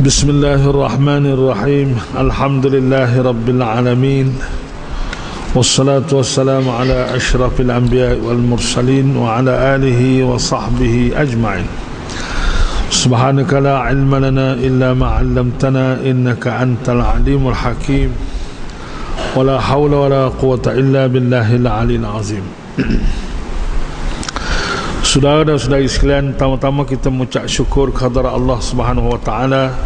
Bismillahirrahmanirrahim. Alhamdulillahirabbil alamin. Wassalatu wassalamu ala asyrafil anbiya'i wal mursalin wa ala alihi wa sahbihi ajma'in. Subhanaka la ilma lana illa ma 'allamtana innaka antal alimul hakim. Wa la hawla wa la quwwata illa billahil aliyil azim. Saudara dan saudari sekalian, pertama-tama kita mengucap syukur kepada Allah Subhanahu wa taala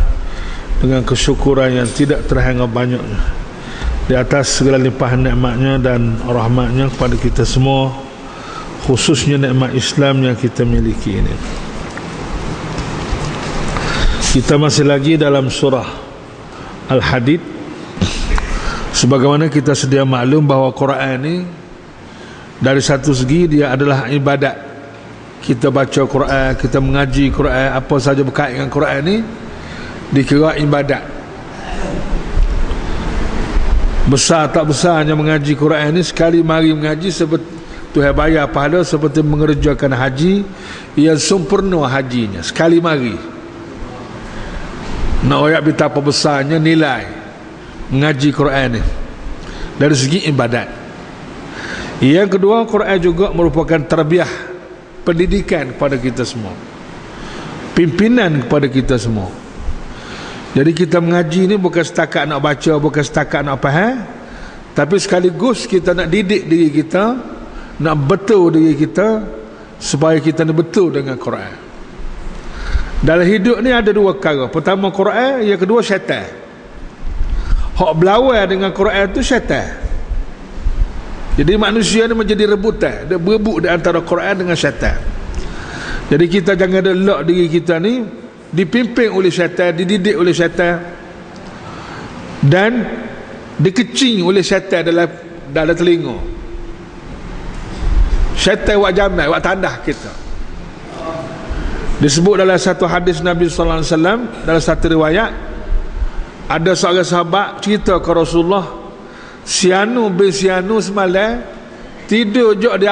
dengan kesyukuran yang tidak terhingga banyaknya di atas segala limpahan nikmatnya dan rahmatnya kepada kita semua, khususnya nikmat Islam yang kita miliki ini. Kita masih lagi dalam surah Al-Hadid. Sebagaimana kita sedia maklum bahawa Quran ini dari satu segi dia adalah ibadat. Kita baca Quran, kita mengaji Quran, apa saja berkait dengan Quran ni dikira ibadat. Besar tak besarnya mengaji Quran ni, sekali mari mengaji seperti Tuhan bayar pahala seperti mengerjakan haji yang sempurna hajinya, sekali mari. Nak ayat betapa besarnya nilai mengaji Quran ni dari segi ibadat. Yang kedua, Quran juga merupakan tarbiyah, pendidikan kepada kita semua, pimpinan kepada kita semua. Jadi kita mengaji ni bukan setakat nak baca, bukan setakat nak faham, tapi sekaligus kita nak didik diri kita, nak betul diri kita supaya kita ni betul dengan Quran. Dalam hidup ni ada dua perkara. Pertama Quran, yang kedua syaitan. Hak berlawan dengan Quran tu syaitan. Jadi manusia ni menjadi rebutan, dia berebut di antara Quran dengan syaitan. Jadi kita jangan ada lock diri kita ni dipimpin oleh syaitan, dididik oleh syaitan dan dikecing oleh syaitan dalam telinga. Syaitan buat jamal, buat tandah kita. Disebut dalam satu hadis Nabi sallallahu alaihi wasallam, dalam satu riwayat, ada seorang sahabat cerita ke Rasulullah, Sianu bin Sianu semalam tidur jok di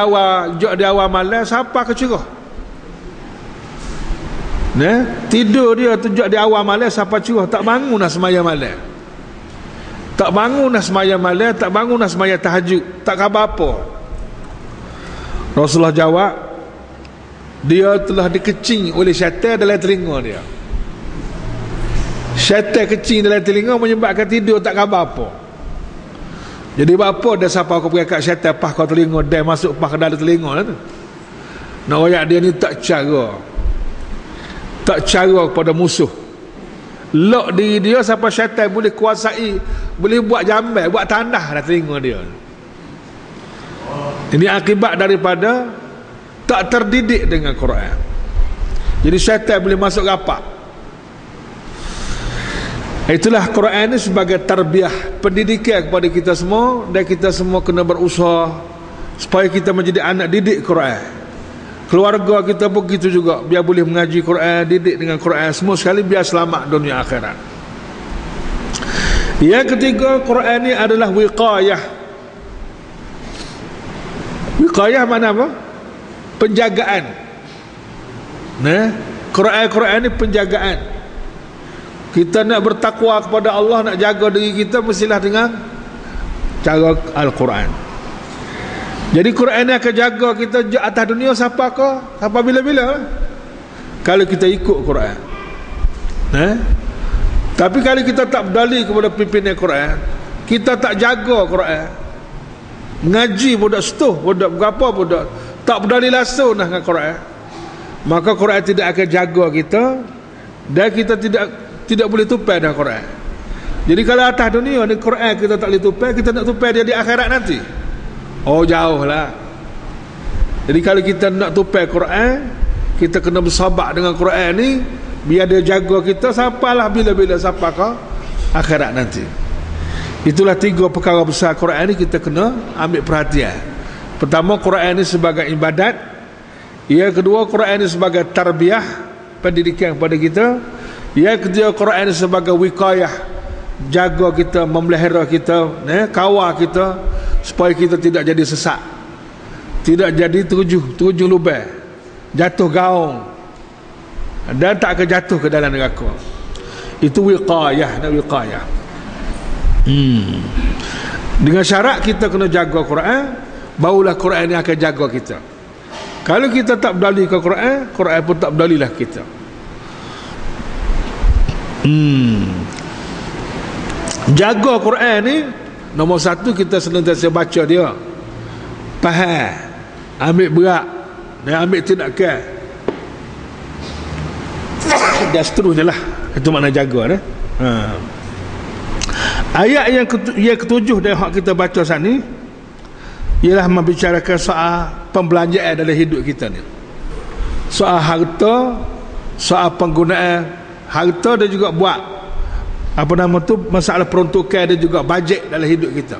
awal malam, siapa kecerah? Tidur dia tu jok di awal malam, siapa cerah? Tak bangun nak sembahyang malam. Tak bangun nak sembahyang malam, tak bangun nak sembahyang tahajud, tak khabar apa. Rasulullah jawab, dia telah dikecing oleh syaitan dalam telinga dia. Syaitan kecing dalam telinga menyebabkan tidur tak khabar apa. Jadi apa dah siapa aku pergi kat syaitan pah kau telinga, dah masuk pah ke dalam telinga lah tu. Nak royak dia ni tak cara kepada musuh. Lock diri dia sampai syaitan boleh kuasai, boleh buat jambai, buat tandah dalam telinga dia. Ini akibat daripada tak terdidik dengan Quran. Jadi syaitan boleh masuk rapat. Itulah Quran ini sebagai tarbiyah, pendidikan kepada kita semua, dan kita semua kena berusaha supaya kita menjadi anak didik Quran. Keluarga kita pun begitu juga, biar boleh mengaji Quran, didik dengan Quran, semua sekali biar selamat dunia akhirat. Yang ketiga, Quran ini adalah wiqayah. Wiqayah mana apa? Penjagaan. Quran ini penjagaan. Kita nak bertakwa kepada Allah, nak jaga diri kita, mestilah dengan cara Al-Quran. Jadi Quran ni akan jaga kita atas dunia sampai bila-bila, kalau kita ikut Quran. Tapi kalau kita tak berdali kepada pimpinan Quran, kita tak jaga Quran, ngaji pun tak setuh, pun tak berapa pun tak berdali langsung dengan Quran, maka Quran tidak akan jaga kita, dan kita tidak boleh tupai dengan Quran. Jadi kalau atas dunia ni Quran kita tak boleh tupai, kita nak tupai dia di akhirat nanti, oh jauh lah. Jadi kalau kita nak tupai Quran, kita kena bersabar dengan Quran ni, biar dia jaga kita sampailah bila-bila, sampai ke akhirat nanti. Itulah tiga perkara besar Quran ni kita kena ambil perhatian. Pertama, Quran ni sebagai ibadat. Yang kedua, Quran ni sebagai tarbiyah, pendidikan kepada kita. Yang ketiga, Quran sebagai wiqayah, jaga kita, memelihara kita, kawal kita supaya kita tidak jadi sesat, tidak jadi terujung lubang, jatuh gaung, dan tak akan jatuh ke dalam neraka. Itu wiqayah, nak wiqayah. Dengan syarat kita kena jaga Quran, barulah Quran ni akan jaga kita. Kalau kita tak berdali ke Quran, Quran pun tak berdalilah kita. Jaga Quran ni nombor satu, kita senantiasa baca dia, faham, ambil berat dan ambil tindakan, dan seterusnya lah. Itu makna jaga. Ayat yang ketujuh dari hak kita baca saat ni ialah membicarakan soal pembelanjaan dalam hidup kita ni, soal harta, soal penggunaan harta, dan juga buat masalah peruntukan dan juga bajet dalam hidup kita.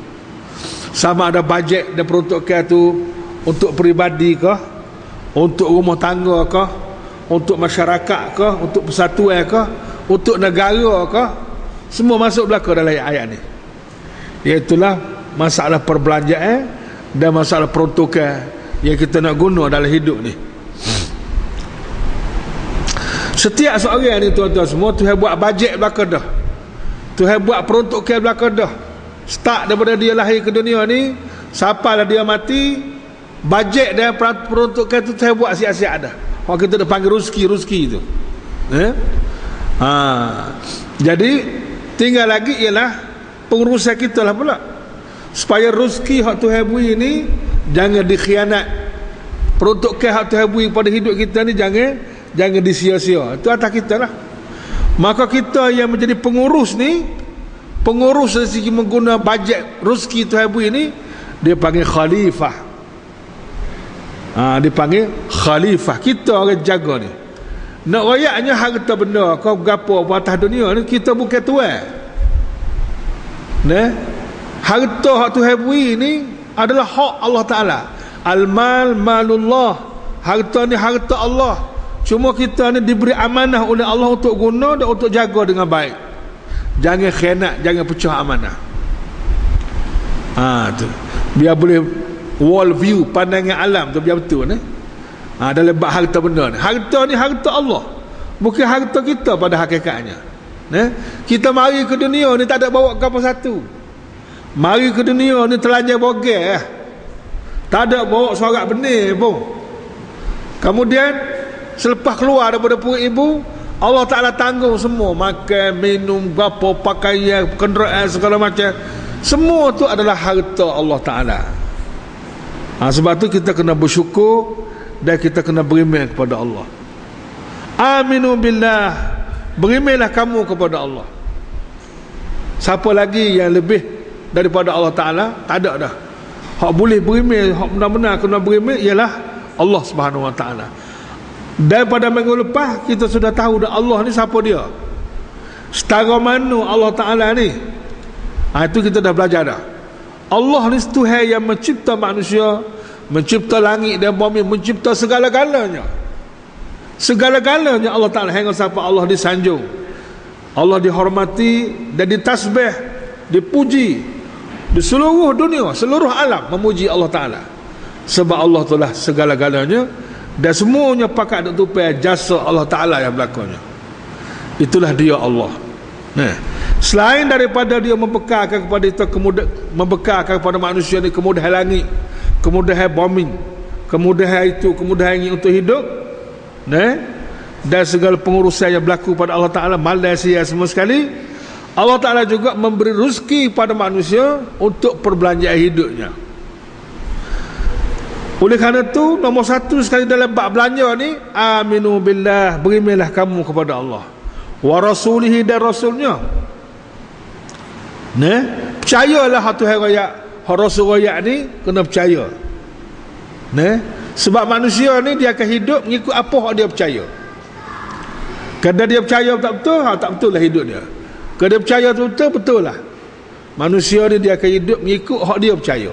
Sama ada bajet dan peruntukan tu untuk peribadi ke, untuk rumah tangga ke, untuk masyarakat ke, untuk persatuan ke, untuk negara ke, semua masuk belaka dalam ayat ni. Iaitulah masalah perbelanjaan dan masalah peruntukan yang kita nak guna dalam hidup ni. Setiap seorang ni, tuan-tuan semua, Tuhan buat bajet belaka dah, Tuhan buat peruntukan belaka dah. Start daripada dia lahir ke dunia ni sampailah dia mati, bajet dan peruntukan tu Tuhan buat siap-siap dah. Orang kita dah panggil rezeki tu. Jadi tinggal lagi ialah pengurusan kita lah pula, supaya rezeki hak Tuhan beri ni jangan dikhianat. Peruntukan hak Tuhan beri pada hidup kita ni jangan disia-sia. Itu atas kita lah. Maka kita yang menjadi pengurus ni, pengurus dari segi menggunakan bajet rezeki Tuhan beri ni, dia panggil khalifah. Dipanggil khalifah. Kita orang jaga ni. Nak rayaknya harta benda kau gapo atas dunia ni, kita bukan tuan. Harta hak Tuhan beri ni adalah hak Allah Ta'ala. Al-mal malullah. Harta ni harta Allah. Cuma kita ni diberi amanah oleh Allah untuk guna dan untuk jaga dengan baik. Jangan khianat, jangan pecah amanah. Tu. Biar boleh world view, pandangan alam tu biar betul ni. Dalam bab harta benda ni, harta ni harta Allah, bukan harta kita pada hakikatnya. Kita mari ke dunia ni tak ada bawa apa satu. Mari ke dunia ni telanjang bogel, tak ada bawa sorak benih pun. Kemudian selepas keluar daripada perut ibu, Allah Ta'ala tanggung semua, makan, minum, apa, pakaian, kenderaan, segala macam. Semua tu adalah harta Allah Ta'ala. Sebab tu kita kena bersyukur dan kita kena beriman kepada Allah. Aminu billah, berimanlah kamu kepada Allah. Siapa lagi yang lebih daripada Allah Ta'ala? Tak ada dah. Hak boleh beriman, hak benar-benar kena beriman ialah Allah Subhanahu Wa Ta'ala. Daripada minggu lepas kita sudah tahu dah Allah ni siapa dia, setara mana Allah Ta'ala ni. Itu kita dah belajar dah. Allah ni Tuhan yang mencipta manusia, mencipta langit dan bumi, mencipta segala-galanya. Segala-galanya Allah Ta'ala. Hingga sampai Allah disanjung, Allah dihormati dan ditasbih, dipuji di seluruh dunia, seluruh alam memuji Allah Ta'ala. Sebab Allah itulah segala-galanya, dan semuanya pakat duk tupai jasa Allah Ta'ala yang berlakunya. Itulah dia Allah. Selain daripada dia membekalkan kepada kita membekalkan kepada manusia ni kemudahan langit, kemudahan bumi, kemudahan itu, kemudahan ini untuk hidup, dan segala pengurusan yang berlaku pada Allah Ta'ala, Malaysia semua sekali, Allah Ta'ala juga memberi rezeki pada manusia untuk perbelanjaan hidupnya. Oleh kerana itu, nombor satu sekali dalam bab belanja ni, aminu billah, berimanlah kamu kepada Allah, wa rasulihi, dan rasulnya. Percayalah hak Tuhan rakyat, hak Rasul rakyat ni kena percaya. Sebab manusia ni dia akan hidup mengikut apa hak dia percaya. Kalau dia percaya tak betul, tak betul lah hidup dia. Kalau dia percaya betul, betul lah. Manusia ni dia akan hidup mengikut hak dia percaya.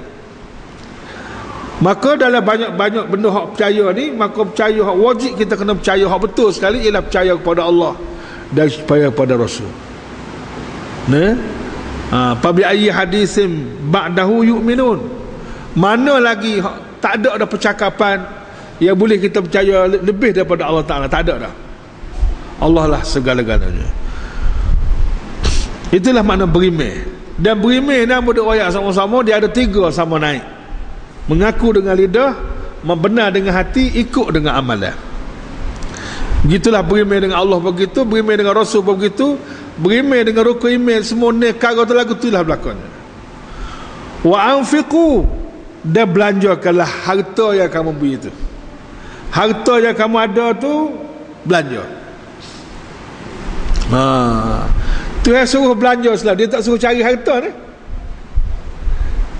Maka dalam banyak-banyak benda hak percaya ni, maka percaya hak wajib kita kena percaya hak betul sekali ialah percaya kepada Allah dan percaya kepada Rasul. Pabi ayyi hadisim ba'dahu yu'minun. Mana lagi tak ada percakapan yang boleh kita percaya lebih daripada Allah Ta'ala. Tak ada dah. Allah lah segala-galanya. Itulah makna berimeh. Dan berimeh ni Abu Dawud sama-sama, dia ada 3 sama naik. Mengaku dengan lidah, membenar dengan hati, ikut dengan amalan. Begitulah berimeh dengan Allah begitu, berimeh dengan Rasul begitu, berimeh dengan rukun iman, semua ni kagak terlagu itulah belakangnya. Wa anfiqu, dan belanjakanlah harta yang kamu beri itu. Harta yang kamu ada tu belanja. Tuhan suruh belanja selalu, dia tak suruh cari harta ni.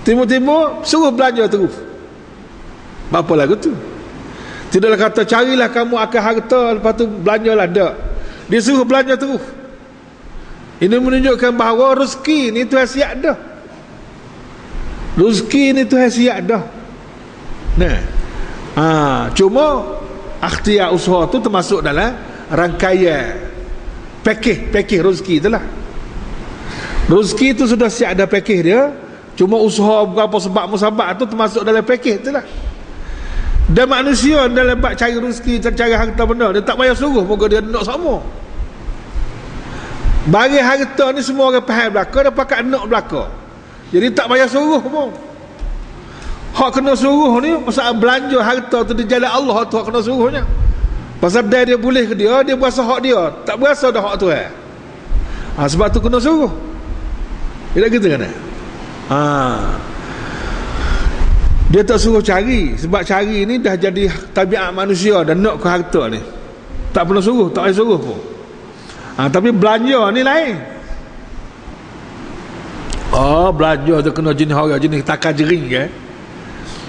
Timur-timur suruh belanja terus. Apa lagu tu? Tidaklah kata carilah kamu akan harta, lepas tu belanjalah. Tak, dia suruh belanja terus. Ini menunjukkan bahawa rezeki ni Tuhan siap dah. Rezeki ni Tuhan siap dah. Nah, cuma ikhtiar usaha tu termasuk dalam rangkaian pakej rezeki itulah. Rezeki tu sudah siap ada pakej dia, cuma usaha berapa sebab musabab tu termasuk dalam pakej itulah. Dan manusia dalam bab cari rezeki, cari harta benda, dia tak payah suruh, moga dia nak sama. Bagi harta ni semua orang faham belaka, dia pakai nak belaka. Jadi tak payah suruh pun. Hak kena suruh ni pasal belanja harta tu di jalan Allah tu hak kena suruhnya. Pasal dia boleh ke dia berasa hak dia, tak berasa dah hak tu sebab tu kena suruh. Dia gitu kan? Dia tak suruh cari, sebab cari ni dah jadi tabiat manusia dan nak ke harta ni. Tak pernah suruh, tak payah suruh pun. Tapi belanja ni lain. Belanja tu kena jenis orang, jenis takar jering ke.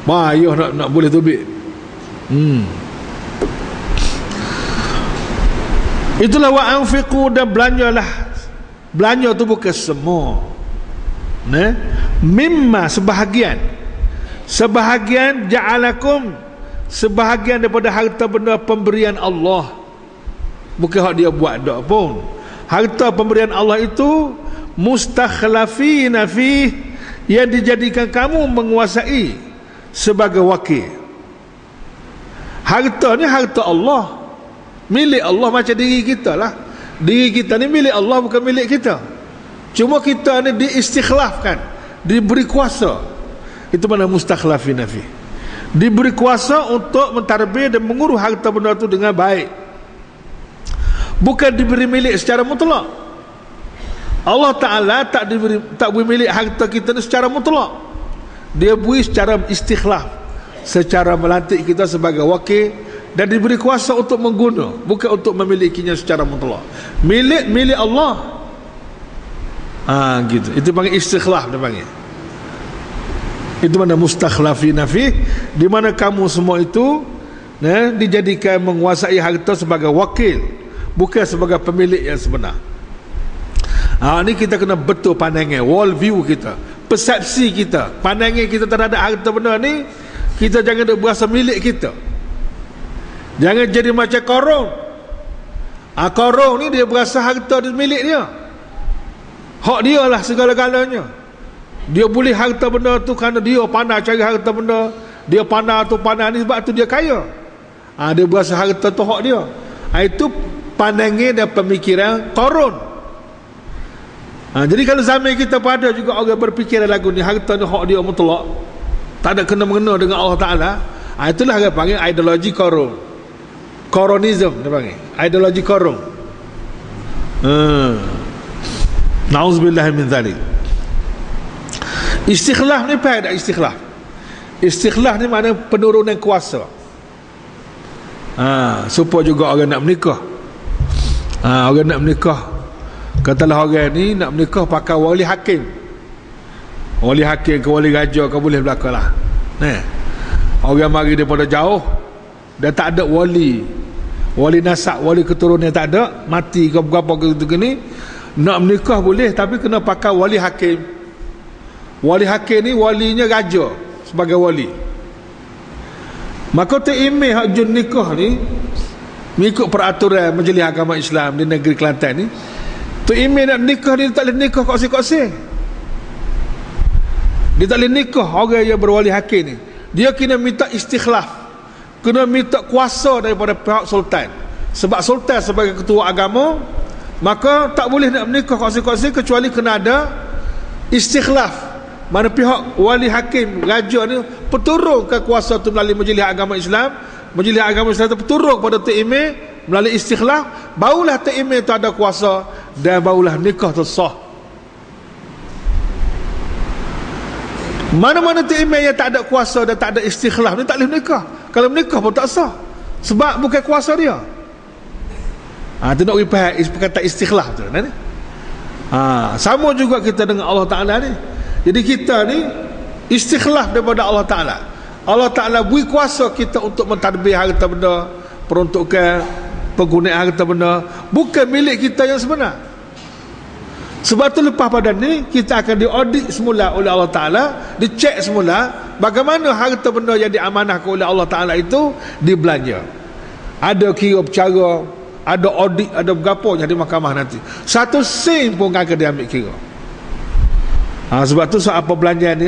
Ayuh nak boleh tubik. Itulah wa anfiqu, dan belanjalah. Belanja tu bukan semua. Mimma, sebahagian ja'alakum, sebahagian daripada harta benda pemberian Allah. Bukan hak dia buat dak pun. Harta pemberian Allah itu mustakhlafina fi, yang dijadikan kamu menguasai sebagai wakil. Harta ni harta Allah, milik Allah, macam diri kita lah. Diri kita ni milik Allah, bukan milik kita. Cuma kita ni diistikhlafkan, diberi kuasa. Itu mana mustakhlafina fi, diberi kuasa untuk mentarbiyah dan mengurus harta benda tu dengan baik. Bukan diberi milik secara mutlak. Allah Ta'ala tak beri milik harta kita ni secara mutlak. Dia beri secara istikhlaf, secara melantik kita sebagai wakil, dan diberi kuasa untuk mengguna, bukan untuk memilikinya secara mutlak. Milik Allah. Gitu. Itu panggil istikhlaf, dia panggil. Itu mana mustakhlafina fi, di mana kamu semua itu dijadikan menguasai harta sebagai wakil, bukan sebagai pemilik yang sebenar. Ni kita kena betul pandangan, world view kita, persepsi kita, pandangan kita terhadap harta benda ni. Kita jangan berasa milik kita. Jangan jadi macam Qarun. Qarun ni dia berasa harta dia milik dia, hak dia lah segala-galanya. Dia boleh harta benda tu kerana dia pandai cari harta benda, dia pandai tu pandai ni, sebab tu dia kaya. Dia berasa harta tu hak dia. Itu pandangan dan pemikiran Qarun. Jadi kalau zaman kita pada juga orang berfikiran lagu ni, harta ni hak dia mutlak, tak ada kena-mengena dengan Allah Ta'ala. Itulah dia panggil ideologi Qarun. Qarunism dia panggil, ideologi Qarun. Na'udzubillah min zalik. Istikhlaf ni apa ada istikhlaf? Istikhlaf ni makna penurunan kuasa. Supaya juga orang nak menikah. Orang nak menikah, katalah orang ni nak menikah pakai wali hakim. Wali hakim ke wali raja ke boleh belakang lah. Orang mari daripada jauh, dah tak ada wali nasab, wali keturunan tak ada, mati ke berapa ke ni, nak menikah boleh, tapi kena pakai wali hakim. Wali hakim ni walinya raja sebagai wali. Maka terimeh hak jun nikah ni, mengikut peraturan Majlis Agama Islam di negeri Kelantan ni, terimeh nak nikah ni tak boleh nikah kosong-kosong. Dia tak boleh nikah orang yang berwali hakim ni. Dia kena minta istikhlaf, kena minta kuasa daripada pihak sultan. Sebab sultan sebagai ketua agama, maka tak boleh nak menikah kongsi-kongsi kecuali kena ada istikhlaf. Mana pihak wali hakim raja ni perturunkan kuasa tu melalui majlis agama Islam. Majlis agama Islam tu perturun pada Tok Emir melalui istikhlaf, barulah Tok Emir tu ada kuasa dan barulah nikah tu sah. Mana-mana Tok Emir yang tak ada kuasa dan tak ada istikhlaf ni tak boleh menikah. Kalau menikah pun tak sah, sebab bukan kuasa dia. Tu nak perkata istikhlaf tu ni. Sama juga kita dengan Allah Ta'ala ni. Jadi kita ni istikhlaf daripada Allah Ta'ala. Allah Ta'ala beri kuasa kita untuk mentadbir harta benda, peruntukan penggunaan harta benda, bukan milik kita yang sebenar. Sebab tu lepas pada ni kita akan diaudit semula oleh Allah Ta'ala, dicek semula bagaimana harta benda yang diamanahkan oleh Allah Ta'ala itu dibelanja. Ada kira bercara, ada audit, ada berapa jadi mahkamah nanti. Satu sen pun akan diambil kira. Sebab tu soal perbelanjaan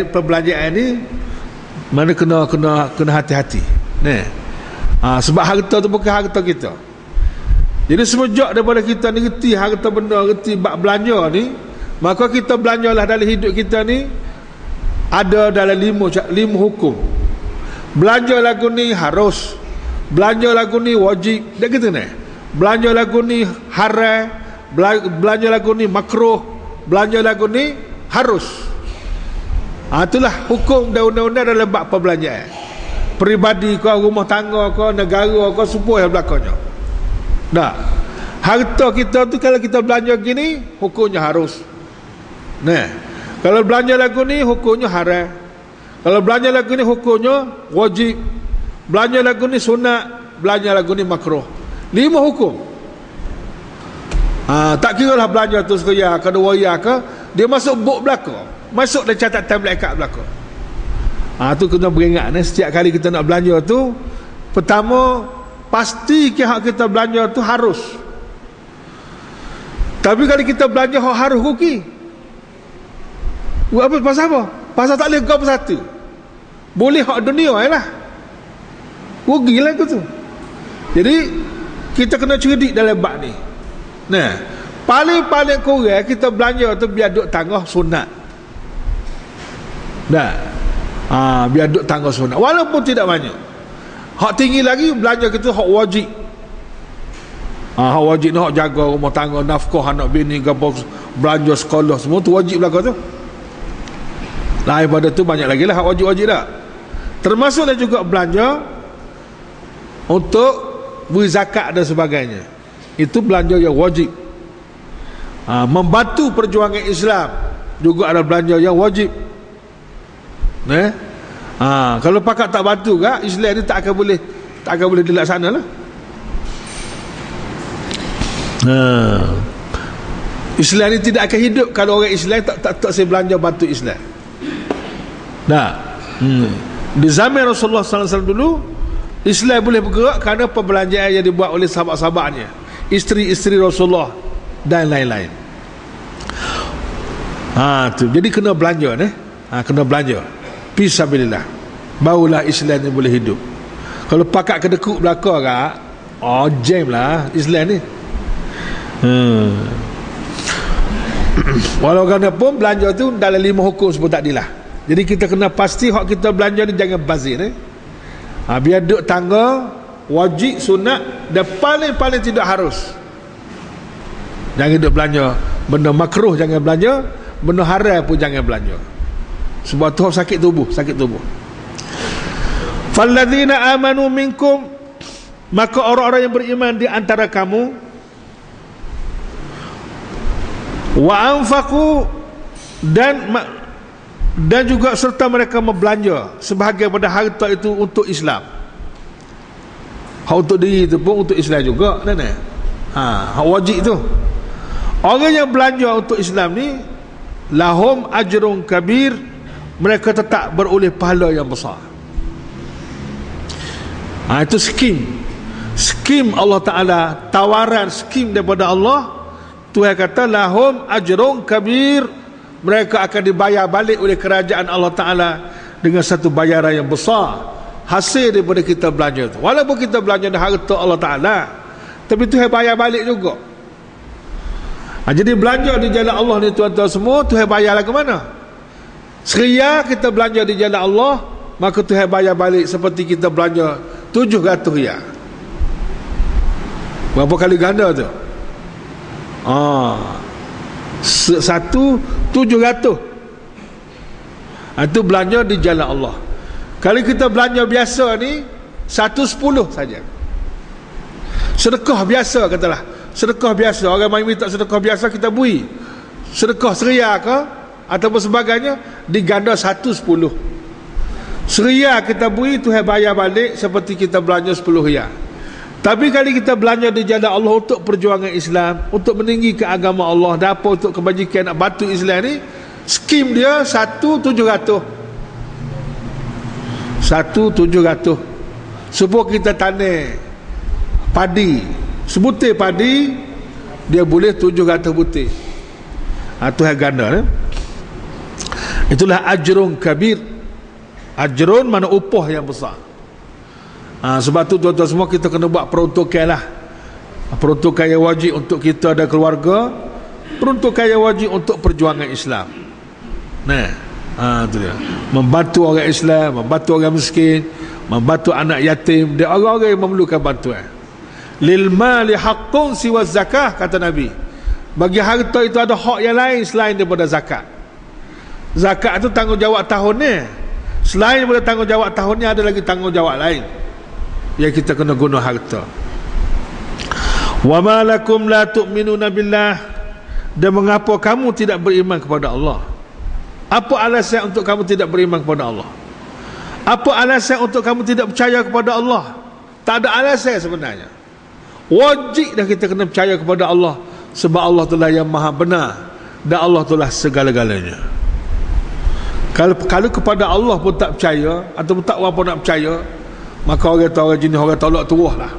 ni mana kena hati-hati. Sebab harta tu bukan harta kita. Jadi semenjak daripada kita ni reti harta benda, reti bab belanja ni, maka kita belanjalah dalam hidup kita ni ada dalam lima hukum. Belanja lagu ni harus, belanja lagu ni wajib, dia kata ni. Belanja lagu ni haram, belanja lagu ni makruh, belanja lagu ni harus. Itulah hukum dan undang-undang dalam bab perbelanjaan. Peribadi kau, rumah tangga kau, negara kau, semua yang berlakunya. Harta kita tu kalau kita belanja gini, hukumnya harus. Kalau belanja lagu ni, hukumnya haram. Kalau belanja lagu ni, hukumnya wajib. Belanja lagu ni sunat, belanja lagu ni makruh. 5 hukum. Tak kira lah belanja tu sekaya ke 2 riyal ke, dia masuk buk belaka, masuk dalam catatan malaikat belaka. Tu kena beringat setiap kali kita nak belanja tu, pertama pastikan hak kita belanja tu harus. Tapi kalau kita belanja hak harus rugi. Buat apa? Pasal apa? Pasal tak boleh kau bersatu. Boleh hak dunia lah, rugilah tu. Jadi kita kena cerdik dalam bab ni. Paling-paling kurang kita belanja tu biar duduk tangga sunat. Biar duduk tangga sunat, walaupun tidak banyak. Hak tinggi lagi belanja kita hak wajib. Hak wajib ni hak jaga rumah tangga, nafkah anak bini, belanja sekolah, semua tu wajib belaka tu. Daripada tu banyak lagi lah hak wajib-wajib dah. Termasuklah juga belanja untuk beri zakat dan sebagainya. Itu belanja yang wajib. Membantu perjuangan Islam juga ada belanja yang wajib. Kalau pakat tak bantu ke, Islam ni tak akan boleh dilaksana lah. Islam ni tidak akan hidup kalau orang Islam tak saya belanja bantu Islam. Di zaman Rasulullah SAW dulu, Islam boleh bergerak kerana perbelanjaan yang dibuat oleh sahabat-sahabatnya, isteri-isteri Rasulullah dan lain-lain. Tu. Jadi kena belanja kena belanja fisabilillah, barulah Islam ni boleh hidup. Kalau pakat kedekut belaka kak, jam lah Islam ni. Walau kerana pun belanja tu dalam 5 hukum sebut tadi lah. Jadi kita kena pasti hak kita belanja ni jangan bazir biar duduk tangga, wajib, sunat, dan paling-paling tidak harus. Jangan duduk belanja benda makruh, jangan belanja benda haram pun jangan belanja. Sebab tu sakit tubuh. Falladzina amanu minkum, maka orang-orang yang beriman di antara kamu, wa anfaqu, dan juga serta mereka membelanja sebahagian pada harta itu untuk Islam. Hak untuk diri itu pun untuk Islam juga. Hak wajib tu. Orang yang belanja untuk Islam ni, lahum ajrun kabir, mereka tetap beroleh pahala yang besar. Itu skim Allah Ta'ala, tawaran skim daripada Allah. Tuhan kata lahum ajrun kabir, mereka akan dibayar balik oleh kerajaan Allah Ta'ala dengan satu bayaran yang besar, hasil daripada kita belanja tu. Walaupun kita belanja harta Allah Ta'ala, tapi Tuhan bayar balik juga. Jadi belanja di jalan Allah ni tuan-tuan semua, Tuhan bayar lah ke mana? Seria kita belanja di jalan Allah, maka Tuhan bayar balik seperti kita belanja 700 riyal. Berapa kali ganda tu? Satu 700. Itu belanja di jalan Allah. Kalau kita belanja biasa ni 110 saja. Sedekah biasa katalah, sedekah biasa, orang mai minta sedekah biasa kita beri. Sedekah seria ke ataupun sebagainya diganda 110. Seria kita beri, Tuhan bayar balik seperti kita belanja 10 riyal. Tapi kalau kita belanja di jalan Allah untuk perjuangan Islam, untuk meninggikan agama Allah, dan apa untuk kebajikan nak bantu Islam ni, skim dia 1,700. 1,700. Supaya kita tanam padi, sebutir padi dia boleh 700 butir. Itu hak ganda. Itulah ajrun kabir. Ajrun mana upah yang besar. Sebab tu tuan-tuan semua kita kena buat peruntukan lah. Peruntukan yang wajib untuk kita dan keluarga, peruntukan yang wajib untuk perjuangan Islam. Itu dia. Membantu orang Islam, membantu orang miskin, membantu anak yatim, dia orang-orang yang memerlukan bantuan. Lil mali haqqun siwa zakah, kata Nabi. Bagi harta itu ada hak yang lain selain daripada zakat. Zakat itu tanggungjawab tahun ni. Selain daripada tanggungjawab tahun ni, ada lagi tanggungjawab lain yang kita kena guna harta. Wa ma lakum la tu'minuna billah, dan mengapa kamu tidak beriman kepada Allah? Apa alasan untuk kamu tidak beriman kepada Allah? Apa alasan untuk kamu tidak percaya kepada Allah? Tak ada alasan sebenarnya. Wajib dah kita kena percaya kepada Allah, sebab Allah itulah yang maha benar dan Allah itulah segala-galanya. Kalau kepada Allah pun tak percaya atau tak apa nak percaya, maka orang tu orang jenis orang tolak turuh lah.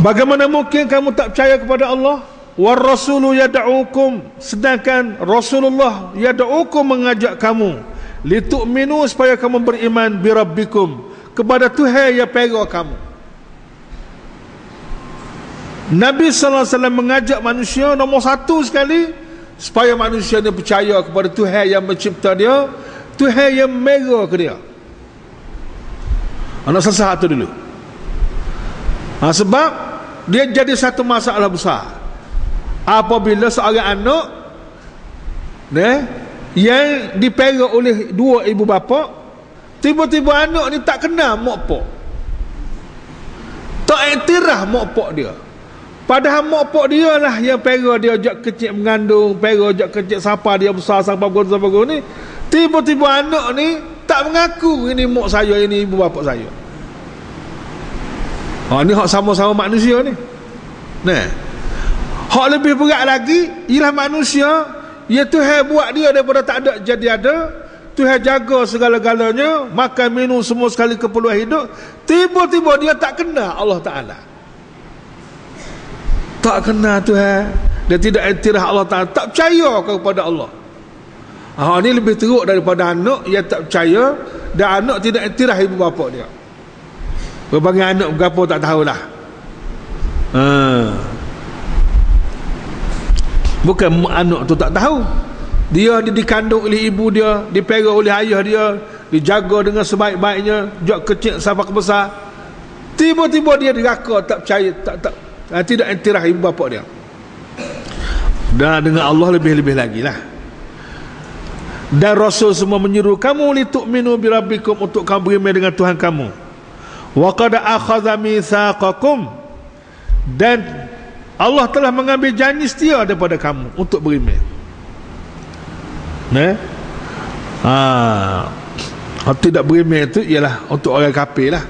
Bagaimana mungkin kamu tak percaya kepada Allah? War rasulu yad'ukum, sedangkan Rasulullah yad'ukum mengajak kamu litu'minu, supaya kamu beriman bi rabbikum, kepada Tuhan yang pera kamu. Nabi sallallahu alaihi wasallam mengajak manusia nombor satu sekali supaya manusia ni percaya kepada Tuhan yang mencipta dia, Tuhan yang mera ke dia. Anak selesai tu dulu. Sebab dia jadi satu masalah besar apabila seorang anak yang dipera oleh dua ibu bapa, tiba-tiba anak ni tak kenal mak pak, tak iktiraf mak pak dia, padahal mak pak dia lah yang pera dia jak kecil mengandung, pera jak kecil siapa dia besar sampai begitu ni. Tiba-tiba anak ni tak mengaku ini mak saya, ini ibu bapa saya. Ni hak sama-sama manusia ni. Hak lebih berat lagi ialah manusia, ya Tuhan buat dia daripada tak ada jadi ada, Tuhan jaga segala-galanya, makan minum semua sekali keperluan hidup. Tiba-tiba dia tak kenal Allah Ta'ala, tak kenal Tuhan, dia tidak iktiraf Allah Ta'ala, tak percaya kepada Allah. Ini lebih teruk daripada anak yang tak percaya dan anak tidak iktiraf ibu bapa dia. Berbagai anak berapa tak tahulah. Bukan anak tu tak tahu, dia dikandung oleh ibu dia, dipera oleh ayah dia, dijaga dengan sebaik-baiknya, jak kecil sampai ke besar. Tiba-tiba dia diraka, tak percaya, tidak iktiraf ibu bapa dia. Dan dengan Allah lebih-lebih lagi lah. Dan Rasul semua menyuruh kamu litu'minu bi rabbikum, untuk kamu beriman dengan Tuhan kamu. Wa qad akhadha mitsaqakum, dan Allah telah mengambil janji setia daripada kamu untuk beriman. Tidak beriman itu ialah untuk orang kafir lah.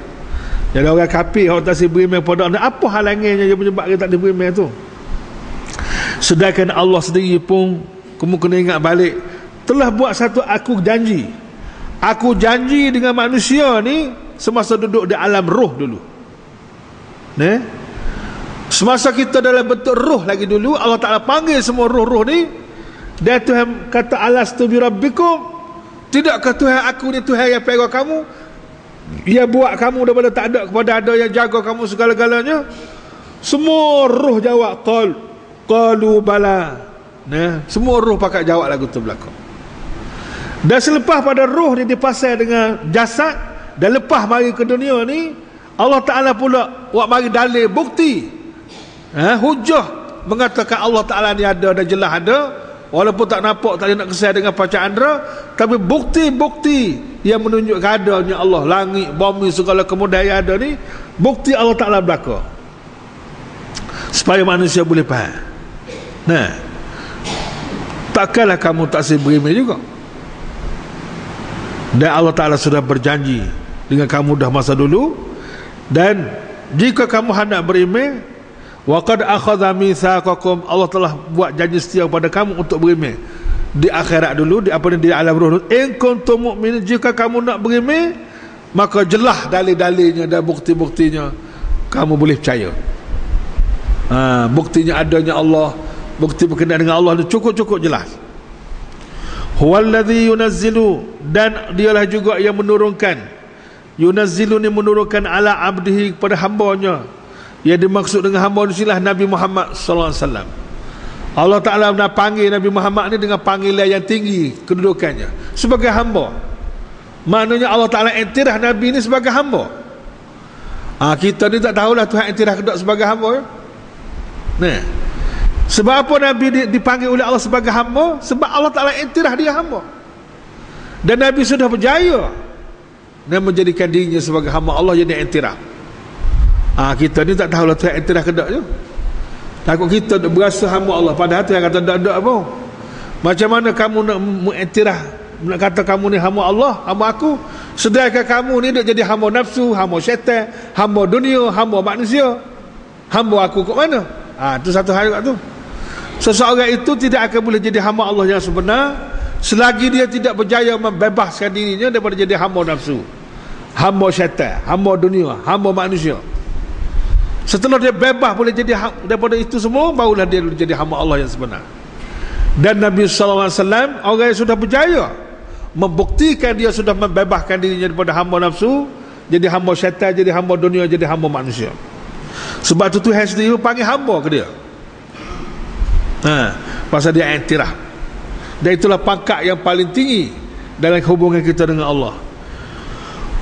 Jadi orang kafir orang tak beriman pada Allah, apa halangannya yang menyebabkan tak beriman itu? Sedangkan Allah sendiri pun, kamu kena ingat balik, telah buat satu aku janji. Aku janji dengan manusia ni semasa duduk di alam roh dulu. Semasa kita dalam bentuk roh lagi dulu, Allah Ta'ala panggil semua roh-roh ni, dan Tuhan kata alastu bi rabbikum, tidakkah Tuhan aku ni Tuhan yang pera kamu, yang buat kamu daripada tak ada kepada ada, yang jaga kamu segala-galanya. Semua roh jawab qalu bala. Nah, semua roh pakat jawab lagu tu berlaku. Dan selepas pada roh ni dipasal dengan jasad dan lepas mari ke dunia ni, Allah Ta'ala pula buat mari dalil bukti, hujah mengatakan Allah Ta'ala ni ada dan jelas ada, walaupun tak nampak, tak boleh nak kesan dengan panca indera, tapi bukti-bukti yang menunjukkan adanya Allah, langit, bumi, segala kemudahan yang ada ni, bukti Allah Ta'ala berlaku, supaya manusia boleh faham. Nah, takkanlah kamu tak berimeh juga. Dan Allah Ta'ala sudah berjanji dengan kamu dah masa dulu, dan jika kamu hendak berimeh, wa qad akhadha mitsaqakum, Allah telah buat janji setia kepada kamu untuk berimeh di akhirat dulu, di alam roh. In kuntum mu'minin, jika kamu nak berimeh, maka jelas dalil-dalilnya dan bukti-buktinya, kamu boleh percaya. Buktinya adanya Allah, bukti berkenaan dengan Allah ni cukup-cukup jelas. Huwallazi yunazzilu, dan dialah juga yang menurunkan, yunazzilu ni menurunkan ala abdihi, kepada hambanya. Yang dimaksud dengan hamba ni silah Nabi Muhammad sallallahu alaihi wasallam. Allah Ta'ala nak panggil Nabi Muhammad ni dengan panggilan yang tinggi kedudukannya, sebagai hamba. Maknanya Allah Ta'ala iktiraf Nabi ni sebagai hamba. Kita ni tak tahulah Tuhan iktiraf kedok sebagai hamba. Nah, sebab apa Nabi dipanggil oleh Allah sebagai hamba? Sebab Allah Ta'ala iktiraf dia hamba, dan Nabi sudah berjaya dan menjadikan dirinya sebagai hamba Allah yang diiktiraf. Kita ni tak tahulah Tuhan iktiraf kedok je. Takut kita berasa hamba Allah, padahal Tuhan kata tak apa. Macam mana kamu nak mengiktiraf, nak kata kamu ni hamba Allah, hamba aku, sedangkan kamu ni nak jadi hamba nafsu, hamba syaitan, hamba dunia, hamba manusia. Hamba aku kat mana? Itu satu hal kat tu. Seseorang itu tidak akan boleh jadi hamba Allah yang sebenar selagi dia tidak berjaya membebaskan dirinya daripada jadi hamba nafsu, hamba syaitan, hamba dunia, hamba manusia. Setelah dia bebas boleh jadi daripada itu semua, barulah dia boleh jadi hamba Allah yang sebenar. Dan Nabi SAW orang yang sudah berjaya membuktikan dia sudah membebaskan dirinya daripada hamba nafsu, jadi hamba syaitan, jadi hamba dunia, jadi hamba manusia. Sebab tu Tuhan sendiri panggil hamba ke dia. Pasal dia iktiraf. Dan itulah pangkat yang paling tinggi dalam hubungan kita dengan Allah.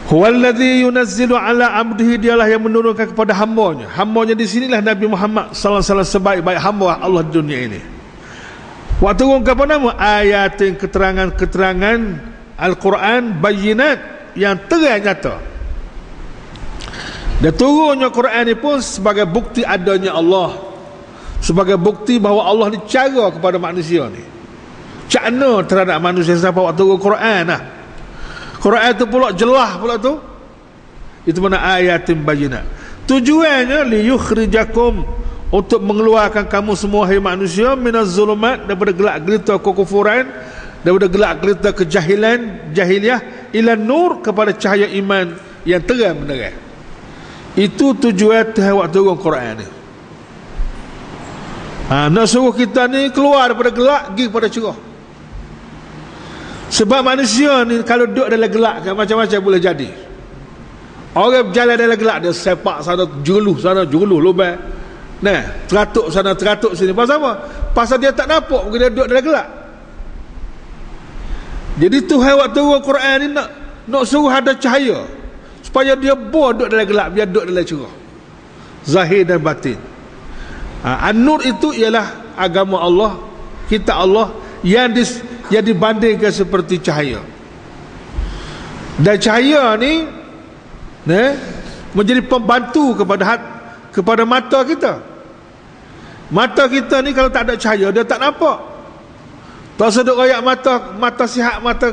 Huwallazi yunazzilu ala abdihi, dialah yang menurunkan kepada hambanya. Hambanya di sinilah Nabi Muhammad sallallahu alaihi wasallam, sebaik-baik hamba Allah di dunia ini. Waktu turun ke apa nama? Ayatin, keterangan-keterangan Al-Quran, bayinat, yang terang nyata. Dan turunnya Quran ini pun sebagai bukti adanya Allah, sebagai bukti bahawa Allah ni cara kepada manusia ni, cakna terhadap manusia sampai waktu turun Quran lah. Quran itu pula jelas pula tu. Itu mana ayatin bayinat. Tujuannya liyukhrijakum, untuk mengeluarkan kamu semua hai manusia, minaz zulumat, daripada gelap gelita kekufuran, daripada gelap gelita kejahilan, jahiliah, ila nur, kepada cahaya iman yang terang benderang. Itu tujuan Tuhan waktu turun Quran ni. Nak suruh kita ni keluar daripada gelap pergi kepada cerah. Sebab manusia ni kalau duduk dalam gelap kan, macam-macam boleh jadi. Orang berjalan dalam gelap, dia sepak sana, juluh lubang, teratuk sana, teratuk sini. Pasal apa? Pasal dia tak nampak, dia duduk dalam gelap. Jadi Tuhan waktu turun Quran ni nak suruh ada cahaya, supaya dia duduk dalam gelap, dia duduk dalam cerah, zahir dan batin. An-Nur itu ialah agama Allah, kitab Allah yang dibandingkan seperti cahaya. Dan cahaya ni menjadi pembantu kepada mata kita. Mata kita ni kalau tak ada cahaya, dia tak nampak. Tak sedut royak mata sihat, mata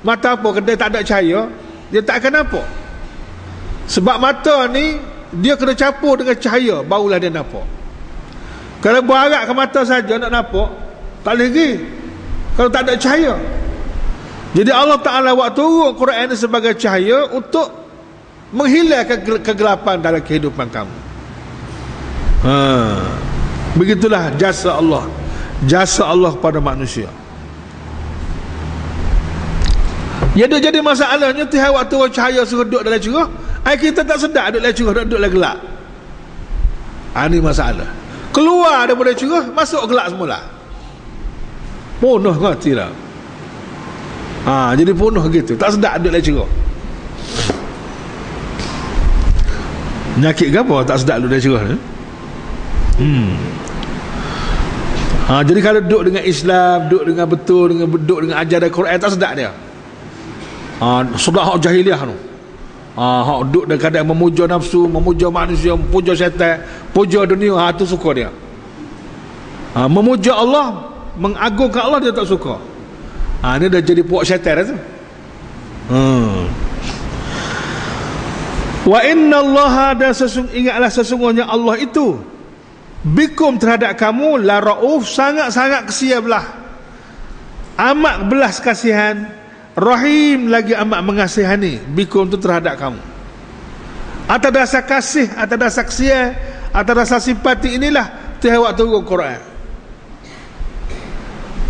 apa, kedai tak ada cahaya, dia tak akan nampak. Sebab mata ni dia kena campur dengan cahaya, barulah dia nampak. Kalau berharap ke mata saja nak nampak, tak boleh pergi kalau tak ada cahaya. Jadi Allah Ta'ala waktu turun Quran ini sebagai cahaya untuk menghilangkan kegelapan dalam kehidupan kamu. Begitulah jasa Allah kepada manusia. Jadi masalahnya Tuhan waktu turun cahaya suruh duduk dalam cerah, kita tak sedar duduk dalam cerah, duduk dalam gelap. Ini masalah. Keluar daripada curah, masuk gelap semula. Punah ngerti lah. Jadi punah gitu. Tak sedap duduk dalam curah. Penyakit ke apa tak sedap duduk dalam curah ni? Jadi kalau duduk dengan Islam, duduk dengan betul, duduk dengan ajaran Quran, tak sedap dia. Sudah hak jahiliah tu. Hak duduk dalam keadaan memuja nafsu, memuja manusia, memuja syaitan, puja dunia, tu suka dia. Memuja Allah, mengagungkan Allah, dia tak suka. Ini dah jadi puak syaitan dah tu. Wa inna Allah, dan ingatlah sesungguhnya Allah itu bikum terhadap kamu la rauf, sangat-sangat kesian belah, amat belas kasihan, rahim, lagi amat mengasihani. Bikum tu terhadap kamu, atas dasar kasih, atas dasar kesian, atas dasar simpati. Inilah Tuhan waktu turun Quran.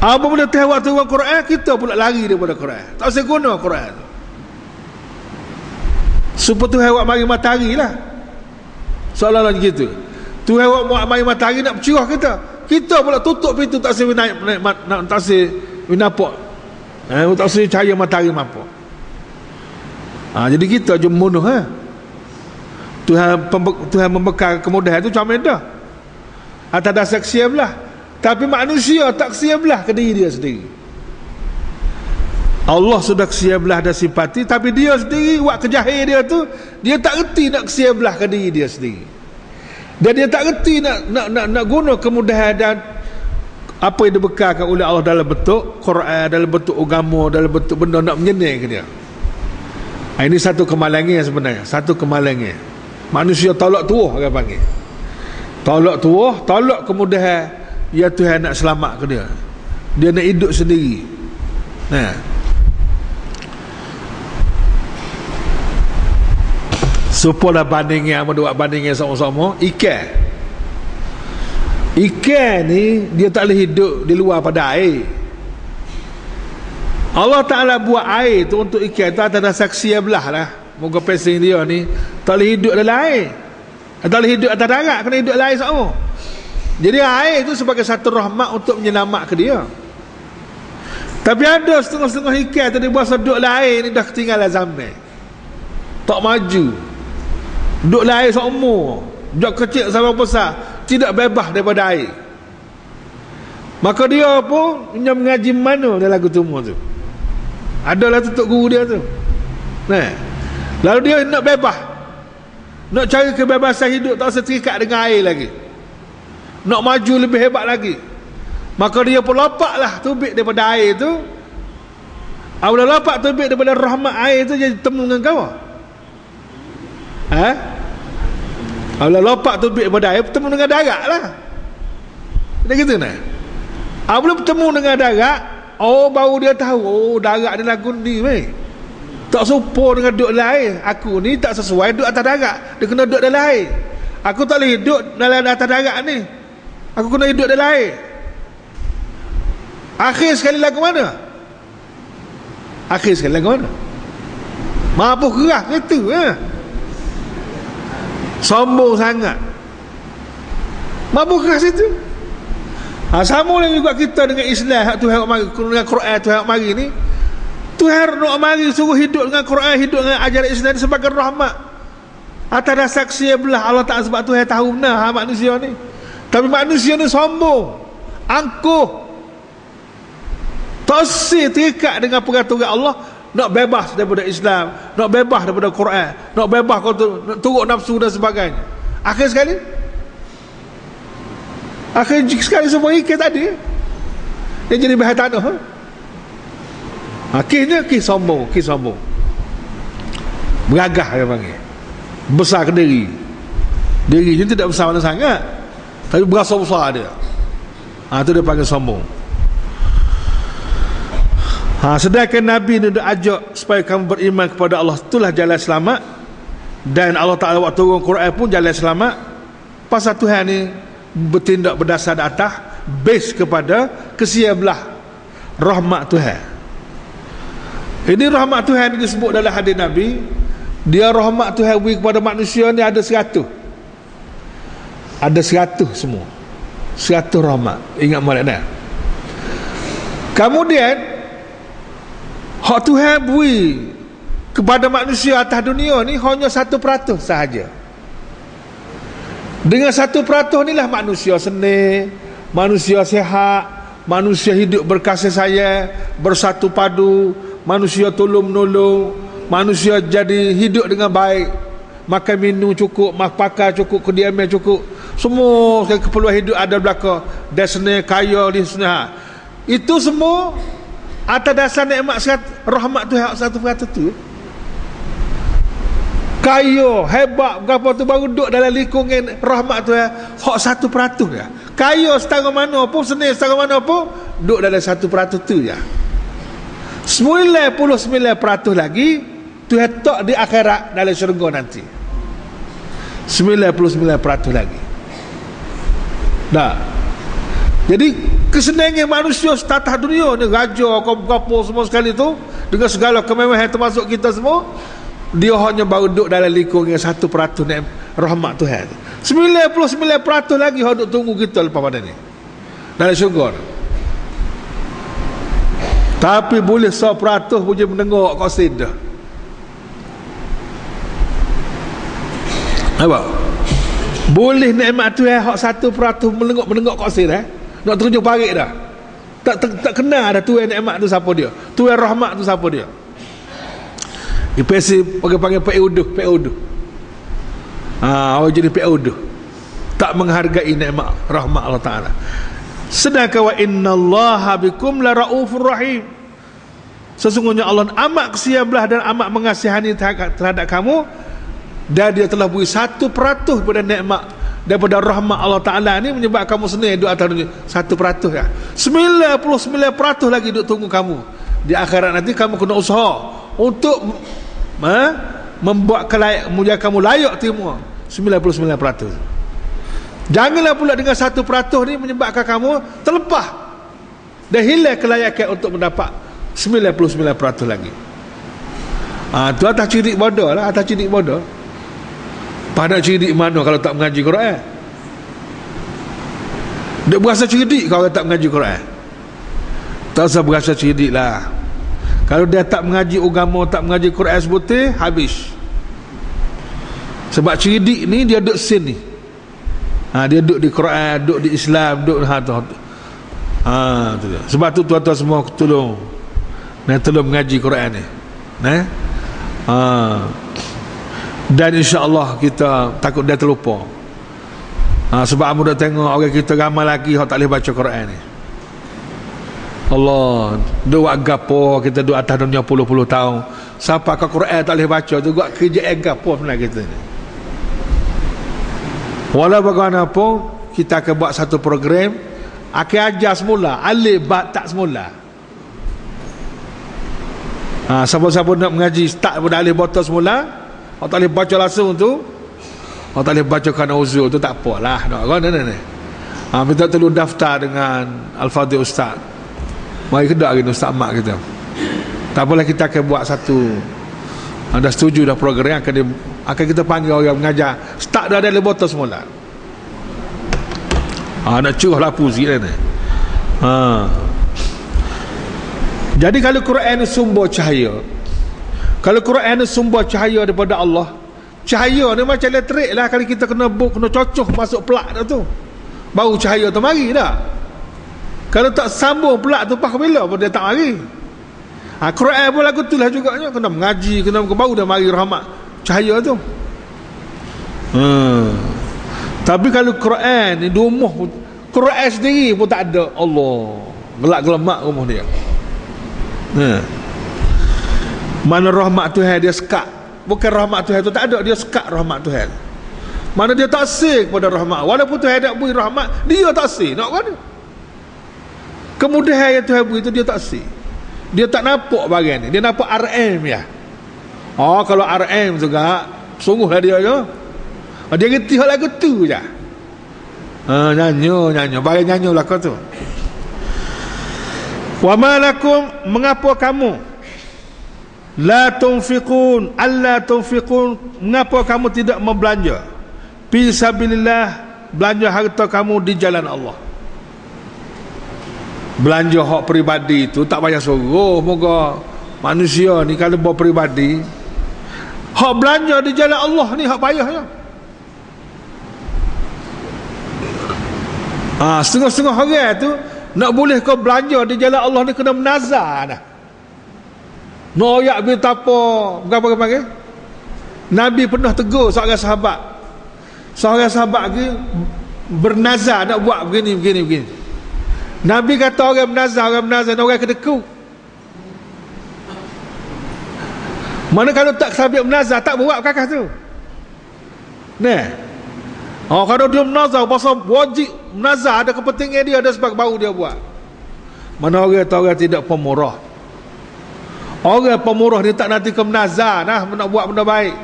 Apabila Tuhan waktu turun Quran, kita pula lari daripada Quran, tak usah guna Quran. Supaya Tuhan waktu mari matahari lah, seolah-olah gitu. Tuhan waktu mari matahari nak bercerah kita, kita pula tutup pintu, tak usah naik, tak usah nampak, tak usah cahaya matahari mampu. Jadi kita je membunuh. Tuhan membekal kemudahan itu comel dah, atas dasar kesian belah. Tapi manusia tak kesian belah ke diri dia sendiri. Allah sudah kesian belah dan simpati, tapi dia sendiri buat kejahil dia tu, dia tak reti nak kesian belah ke diri dia sendiri. Dan dia tak reti nak guna kemudahan dan apa yang dibekalkan oleh Allah dalam bentuk Quran, dalam bentuk agama, dalam bentuk benda nak menyenang ke dia. Ini satu kemalangan sebenarnya, satu kemalangan. Manusia tolak tuah, orang panggil. Tolak tuah, tolak kemudahan. Ya Tuhan nak selamat ke dia. Dia nak hidup sendiri. Supaya bandingnya, buat bandingnya sama-sama. Ikan ni dia tak boleh hidup di luar pada air. Allah Ta'ala buat air tu untuk ikan tu atas dasar saksi belah lah. Moga pesing dia ni tak boleh hidup dalam air, tak boleh hidup atas darat, kena hidup dalam air sama. Jadi air itu sebagai satu rahmat untuk menyelamatkan dia. Tapi ada setengah-setengah ikan tadi buat duduk dalam air ni dah ketinggalan zaman, tak maju, duduk dalam air seumur, sejak kecil sampai besar, tidak bebas daripada air. Maka dia pun mengaji mana dalam lagu tumbuh tu. Adalah tutup guru dia tu. Lalu dia nak bebas, nak cari kebebasan hidup, tak usah terikat dengan air lagi, nak maju lebih hebat lagi. Maka dia pun lompatlah tubik daripada air tu. Apabila lompat tubik daripada rahmat air tu, jadi temu dengan kau. Apabila lompat tubik daripada air, bertemu dengan darat lah. Dia gitu nah. Apabila bertemu dengan darat, baru dia tahu, darat ni lagu ni weh. Tak serupa dengan duduk dalam air. Aku ni tak sesuai duduk atas darat, dia kena duduk dalam air. Aku tak boleh duduk dalam atas darat ni, aku kena hidup dalam air. Akhir sekali lagu mana? Akhir sekali lagu mana? Mampu keras gitu sombong sangat, mampu keras itu. Sama lagi juga kita dengan Islam. Tuhan mari dengan Quran, Tuhan mari ni, Tuhan nak mari suruh hidup dengan Quran, hidup dengan ajaran Islam sebagai rahmat atas dasar saksi belah Allah Ta'ala. Sebab Tuhan tahu benar manusia ni. Tapi manusia ni sombong, angkuh, tak terikat dengan peraturan Allah, nak bebas daripada Islam, nak bebas daripada Quran, nak bebas kau turut nafsu dan sebagainya. Akhir sekali semua ikan tadi dia jadi bahan tanah. Akhirnya kisah sombong, beragah dia panggil, besar ke dirinya tidak besar mana sangat, tapi berasa besar dia. Itu dia panggil sombong. Sedangkan Nabi ni dah ajak supaya kamu beriman kepada Allah, itulah jalan selamat. Dan Allah Ta'ala waktu turun Quran pun jalan selamat. Pasal Tuhan ni bertindak berdasar atas base kepada kesian belah rahmat Tuhan. Ini rahmat Tuhan disebut dalam hadis Nabi. Dia rahmat Tuhan beri kepada manusia ni ada 100. Ada 100 semua, 100 rahmat. Ingat molek dah. Kemudian hak Tuhan beri kepada manusia atas dunia ni hanya 1% sahaja. Dengan 1% inilah manusia seni, manusia sihat, manusia hidup berkasih sayang, bersatu padu, manusia tolong menolong, manusia jadi hidup dengan baik, makan minum cukup, pakai cukup, kediaman cukup, semua keperluan hidup ada belaka, dan seni, kaya di sana. Itu semua atas dasar nikmat rahmat Tuhan 1% tu. Kaya, hebat, berapa tu baru duduk dalam lingkungan rahmat Tuhan hak 1% je. Kaya setara mana pun, seni setara mana pun, duduk dalam 1% tu je. 99% lagi Tuhan tak di akhirat dalam syurga nanti. 99% lagi. Dah. Jadi kesenangan manusia setatah dunia ni, raja kau berapa semua sekali tu, dengan segala kemewahan termasuk kita semua, dia hanya baru duduk dalam lingkungan 1% rahmat Tuhan. 99% lagi hak duk tunggu kita lepas pada ni dalam syurga. Tapi boleh 100 punya mendengar kat sini dah. Apa? Boleh nikmat Tuhan hak 1% mendengar kat sini nak terjun parit dah. Tak kenal dah Tuhan nikmat tu siapa dia, Tuhan rahmat tu siapa dia. IPC panggil Pak Uduh. Orang jadi Pak Uduh, tak menghargai nikmat rahmat Allah Ta'ala. Sedangkan wa innallaha bikum la raufur rahim, sesungguhnya Allah amat kesian belah dan amat mengasihani terhadap kamu, dan dia telah beri 1% pada nikmat daripada rahmat Allah Ta'ala ni, menyebabkan kamu senang duduk atas dunia. 1% ya. 99% lagi duduk tunggu kamu di akhirat nanti. Kamu kena usaha untuk membuat kamu layak terima 99%. Janganlah pula dengan 1% ni menyebabkan kamu terlepas dan hilang kelayakan untuk mendapat 99% lagi. Tu atas cirik bodoh lah, atas cirik bodoh. Pada cirik mana kalau tak mengaji Quran? Dia berasa cirik kalau tak mengaji Quran. Tak usah berasa cirik lah. Kalau dia tak mengaji agama, tak mengaji Quran sebutir, habis. Sebab cirik ni dia duduk sini. Dia duduk di Quran, duduk di Islam, duduk tu. Sebab tu tuan-tuan semua tolong mengaji Quran ni. Dan insya-Allah kita takut dia terlupa. Sebab kamu dah tengok orang kita ramai lagi yang tak boleh baca Quran ni. Allah, dua gapo kita duduk atas dunia puluh-puluh tahun, siapa ke Quran tak boleh baca tu, buat kerja gapo sebenarnya kita ni. Walau bagaimanapun kita akan buat satu program, akan ajar semula alif ba tak semula. Siapa-siapa nak mengaji start pada alif ba ta semula, orang tak boleh baca langsung tu, orang tak boleh baca kerana uzur tu, tak apalah nak kan ni. Minta tolong daftar dengan Al-Fadhil Ustaz. Mari kedak hari ni Ustaz Mak kita. Tak apalah, kita akan buat satu. Dah setuju dah program akan kita panggil orang mengajar start dah ada lebota semula. Nak curah lapu sikit ni. Jadi kalau Quran ni sumber cahaya, kalau Quran ni sumber cahaya daripada Allah, cahaya ni macam elektrik lah. Kalau kita kena cocoh masuk plug dah tu, baru cahaya tu mari dah. Kalau tak sambung pelak tu pak bila pun dia tak mari. Quran pun lagu tu lah juga, kena mengaji, kena baru dah mari rahmat cahaya tu. Tapi kalau Quran ni di rumah, Quran sendiri pun tak ada, Allah gelak gelemak rumah dia. Mana rahmat Tuhan dia sekat. Bukan rahmat Tuhan tu tak ada, dia sekat rahmat Tuhan. Mana dia tak sih kepada rahmat. Walaupun Tuhan tak beri rahmat, dia tak sih. Nak mana? Kemudahan yang Tuhan beri itu dia tak sih. Dia tak nampak bagian ni. Dia nampak RM ya. Kalau RM juga sungguhlah dia je. Dia ngerti hal lagu tu je. Nyanyo bagian nyanyo lah kau tu. Wa ma lakum, mengapa kamu la tunfiqun, alla tunfiqun, mengapa kamu tidak membelanja fi sabilillah belanja harta kamu di jalan Allah. Belanja hak peribadi itu tak payah suruh. Moga manusia ni kalau bawa peribadi, hak belanja di jalan Allah ni hak payahnya. Setengah-setengah orang tu nak boleh kau belanja di jalan Allah ni kena menazar dah. Noyak betapa berapa panggil? Nabi pernah tegur seorang sahabat. Seorang sahabat lagi bernazar nak buat begini. Nabi kata orang bernazar orang kedekut. Mana kalau tak sabit bernazar tak buat kakak tu. Nah. Kalau dia bernazar pasal wajib bernazar ada kepentingan dia, ada sebab baru dia buat. Mana orang tidak pemurah. Orang pemurah dia tak nanti ke bernazar nak buat benda baik.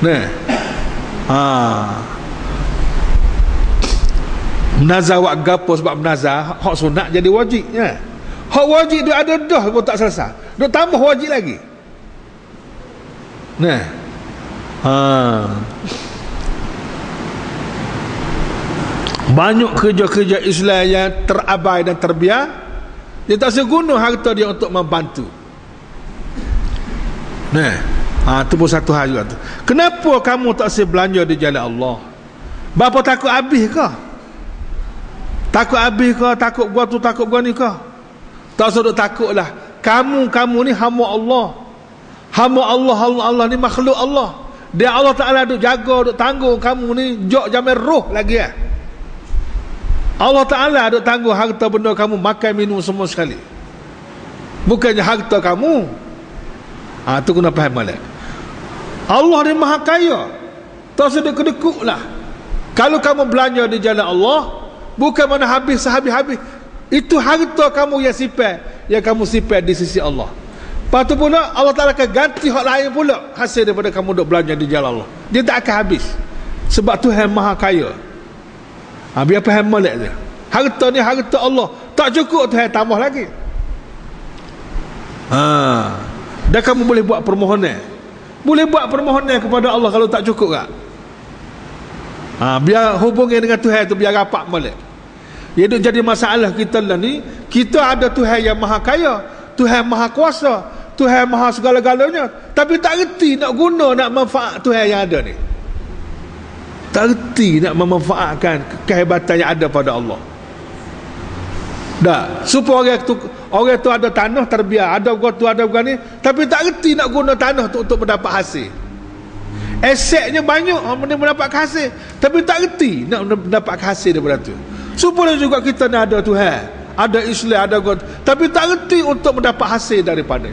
Nah. Menazar buat gapo sebab menazar hak sunat jadi wajib ya. Hak wajib dia ada dah pun tak selesai. Dia tambah wajib lagi. Nah. Banyak kerja-kerja Islam yang terabai dan terbiar, dia tak seguna harta dia untuk membantu. Nah. Itu pun satu hal juga tu. Kenapa kamu tak boleh belanja di jalan Allah? Bapa takut habis ke? Takut habis ke? Takut gua tu, takut gua ni ke? Tak usah duk takutlah. Kamu ni hamba Allah. Hamba Allah ni makhluk Allah. Dia Allah Ta'ala duk jaga, duk tanggung kamu ni jok jamin roh lagi ya. Allah Ta'ala duk tanggung harta benda kamu makan minum semua sekali. Bukannya harta kamu. Tu kena faham balik. Allah ni maha kaya. Tak usah dekut lah. Kalau kamu belanja di jalan Allah, bukan mana habis sehabis-habis. Itu harta kamu yang kamu simpan di sisi Allah. Lepas tu pula Allah Ta'ala akan ganti hak lain pula hasil daripada kamu duk belanja di jalan Allah. Dia tak akan habis. Sebab Tuhan maha kaya. Biar faham balik dia. Harta ni harta Allah. Tak cukup Tuhan tambah lagi. Dan kamu boleh buat permohonan. Boleh buat permohonan kepada Allah kalau tak cukup tak? Biar hubungan dengan Tuhan tu biar rapat balik. Ia duk jadi masalah kita lah ni. Kita ada Tuhan yang maha kaya, Tuhan maha kuasa, Tuhan maha segala-galanya, tapi tak reti nak guna, nak manfaat Tuhan yang ada ni. Tak reti nak memanfaatkan kehebatan yang ada pada Allah. Dah, supaya orang tu ada tanah terbiar, ada gua tu ada gua ni, tapi tak reti nak guna tanah tu untuk mendapat hasil. Asetnya banyak, mendapat hasil, tapi tak reti nak mendapat hasil daripada tu. Supaya juga kita ni ada Tuhan, ada Islam, ada God, tapi tak reti untuk mendapat hasil daripada.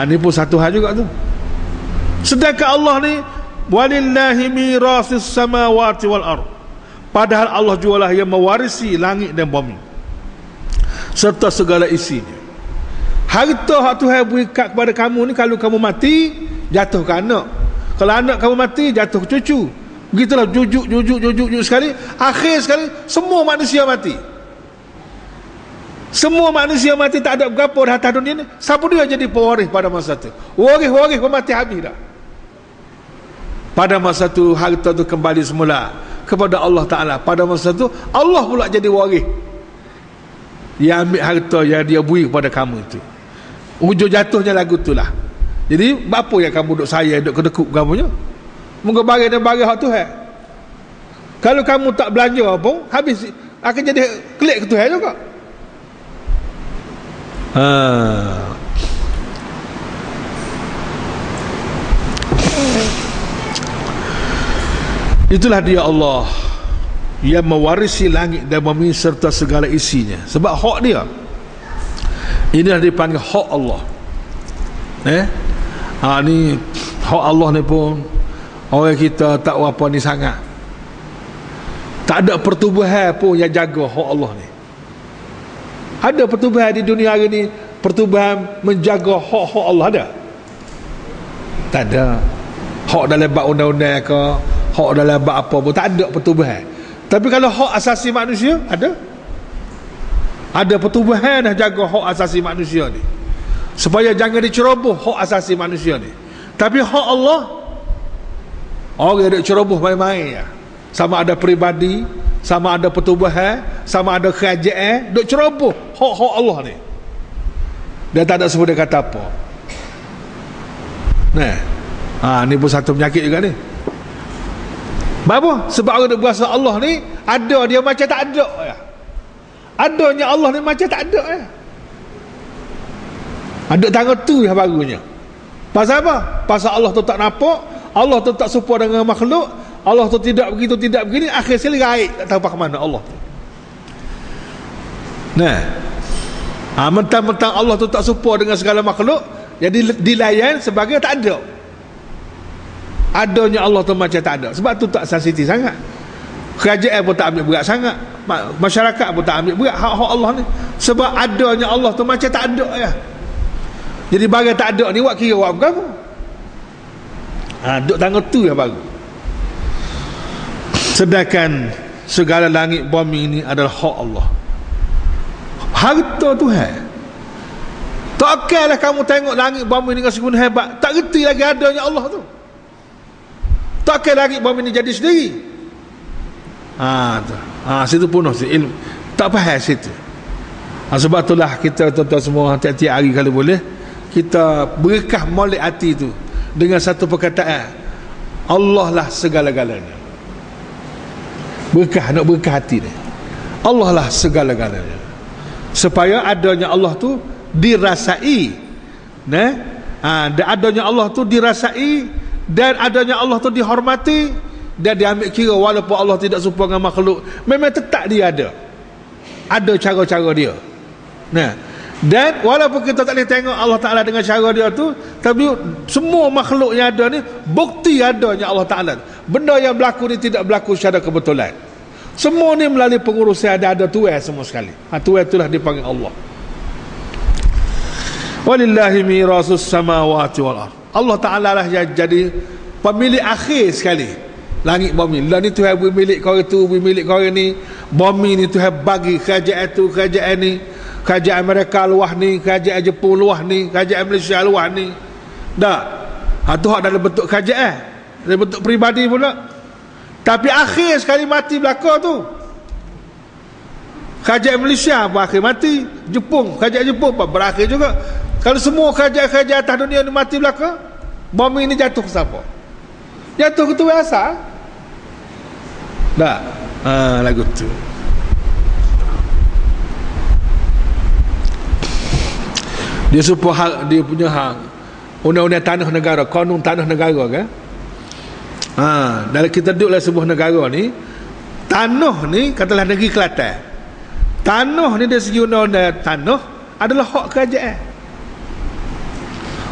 Ni pun satu hal juga tu. Sedangkan Allah ni walillahi mirasis samawati wal ardh. Padahal Allah jualah yang mewarisi langit dan bumi serta segala isinya. Harta hak Tuhan beri kepada kamu ni, kalau kamu mati jatuh ke anak, kalau anak kamu mati jatuh ke cucu. Begitulah jujuk sekali. Akhir sekali semua manusia mati. Semua manusia mati, tak ada berapa dah atas dunia ni. Siapa dia jadi pewaris pada masa tu? Waris pun mati habis dah. Pada masa tu harta tu kembali semula kepada Allah Ta'ala. Pada masa tu Allah pula jadi waris. Dia ambil harta yang dia beri kepada kamu itu. Ujung jatuhnya lagu tu lah. Jadi apa yang kamu duk sayang, duk kedekut kamunya? Moga bagi dan bagi hak Tuhan. Kalau kamu tak belanja apa, habis akan jadi klik ke Tuhan juga. Itulah dia Allah yang mewarisi langit dan bumi serta segala isinya. Sebab hak dia, inilah dipanggil hak Allah. Ni hak Allah ni pun orang kita tak apa ni sangat. Tak ada pertubuhan pun yang jaga hak Allah ni. Ada pertubuhan di dunia hari ni, pertubuhan menjaga hak-hak Allah ada? Tak ada. Hak dalam bab undang-undang ke, hak dalam bab apa pun tak ada pertubuhan. Tapi kalau hak asasi manusia ada. Ada pertubuhan dah jaga hak asasi manusia ni, supaya jangan diceroboh hak asasi manusia ni. Tapi hak Allah Orang duk ceroboh main-main ya. Sama ada peribadi, sama ada pertubuhan, sama ada kerajaan, duk ceroboh hak-hak Allah ni. Dia tak ada sebut dia kata apa. Nah, ni pun satu penyakit juga ni. Kenapa? Sebab orang duk berasa Allah ni ada, dia macam tak ada ya. Adanya Allah ni macam tak ada ya. Ada tangga tu yang barunya. Pasal apa? Pasal Allah tu tak nampak, Allah tu tak serupa dengan makhluk, Allah tu tidak begitu, tidak begini, akhir sekali gaib, tak tahu ke mana Allah tu. Mentang-mentang Allah tu tak serupa dengan segala makhluk, jadi dilayan sebagai tak ada. Adanya Allah tu macam tak ada. Sebab tu tak sensitif sangat. Kerajaan pun tak ambil berat sangat, masyarakat pun tak ambil berat hak-hak Allah ni. Sebab adanya Allah tu macam tak ada ya. Jadi barang tak ada ni buat kira buat apa? Duk tangga tu yang baru. Sedangkan segala langit bumi ini adalah hak Allah, harta Tuhan. Takkanlah kamu tengok langit bumi ni dengan seguna hebat, tak reti lagi adanya Allah tu. Takkan langit bumi ni jadi sendiri. Situ penuh ilmu. Tak faham situ. Sebab itulah kita tuan-tuan semua tiap-tiap hari kalau boleh kita berkah molek hati tu dengan satu perkataan, Allah lah segala-galanya. Berkah, nak berkah hati ni, Allah lah segala-galanya, supaya adanya Allah tu dirasai. Dan adanya Allah tu dirasai, dan adanya Allah tu dihormati, dan diambil kira walaupun Allah tidak serupa dengan makhluk, memang tetap dia ada cara-cara dia. Dan walaupun kita tak boleh tengok Allah Ta'ala dengan cara dia tu, tapi semua makhluk yang ada ni bukti adanya Allah Ta'ala. Benda yang berlaku ni tidak berlaku secara kebetulan. Semua ni melalui pengurusan ada Tuhan semua sekali. Tuhan itulah dipanggil Allah. Walillahi mirasus samawati wal ardh. Allah Ta'ala lah yang jadi pemilik akhir sekali langit bumi. Lah ni Tuhan bermilik kau itu, bermilik kau ni. Bumi ni Tuhan bagi kerajaan tu, kerajaan ni, kerajaan Amerika luah ni, kerajaan Jepun luah ni, kerajaan Malaysia luah ni. Tu hak dalam bentuk kerajaan, dalam bentuk peribadi pula. Tapi akhir sekali mati belaka tu. Kerajaan Malaysia pun akhir mati, Jepun, kerajaan Jepun pun berakhir juga. Kalau semua kerajaan-kerajaan atas dunia ni mati belaka, bumi ni jatuh ke siapa? Jatuh ke Tuhan asal? Lagu tu. Dia supaya hak, dia punya hak undang-undang tanah negara, kanun tanah negara kan. Dalam kita duduk dalam sebuah negara ni, tanah ni katalah negeri Kelantan, tanah ni dari segi undang-undang tanah adalah hak kerajaan.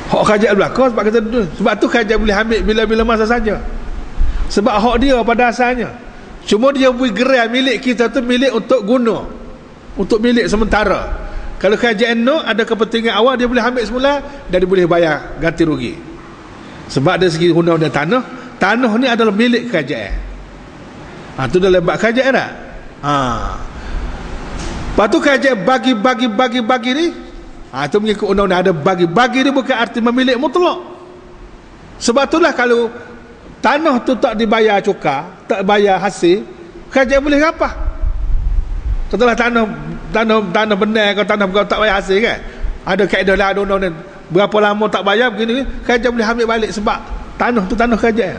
Hak kerajaan belaka sebab kita duduk. Sebab tu kerajaan boleh ambil bila-bila masa saja. Sebab hak dia pada asalnya. Cuma dia beri gerai milik kita tu milik untuk guna, untuk milik sementara. Kalau kerajaan no ada kepentingan awal, dia boleh ambil semula dan dia boleh bayar ganti rugi. Sebab dari segi undang-undang tanah, tanah ni adalah milik kerajaan. Tu dah lebat kerajaan dah. Lepas tu kerajaan bagi ni, tu mengikut undang-undang ada bagi ni bukan arti memilik mutlak. Sebab itulah kalau tanah tu tak dibayar cukai, tak bayar hasil, kerajaan boleh rapah. Katalah tanah benar, kalau tanah bukan tak bayar hasil kan, ada kaedah lah, ada undang-undang, berapa lama tak bayar begini, kerajaan boleh ambil balik sebab tanah tu tanah kerajaan.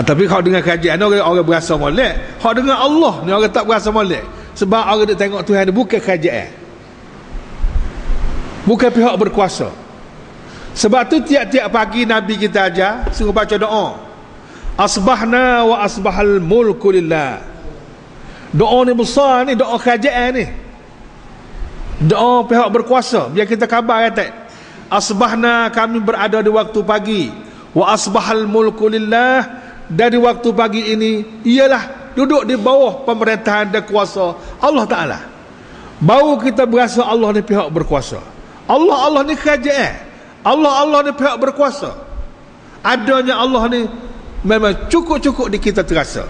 Tapi kalau dengan kerajaan orang berasa molek, kalau dengan Allah ni orang tak berasa molek. Sebab orang dia tengok Tuhan ni bukan kerajaan, bukan pihak berkuasa. Sebab tu tiap-tiap pagi Nabi kita ajar suruh baca doa, asbahna wa asbahal mulku lillah. Doa ni besar ni, doa kerajaan ni, doa pihak berkuasa. Biar kita khabar kata, asbahna, kami berada di waktu pagi, wa asbahal mulku lillah, dari waktu pagi ini ialah duduk di bawah pemerintahan dan kuasa Allah Ta'ala. Baru kita berasa Allah ni pihak berkuasa, Allah ni kerajaan, Allah ni pihak berkuasa. Adanya Allah ni memang cukup-cukup di kita terasa.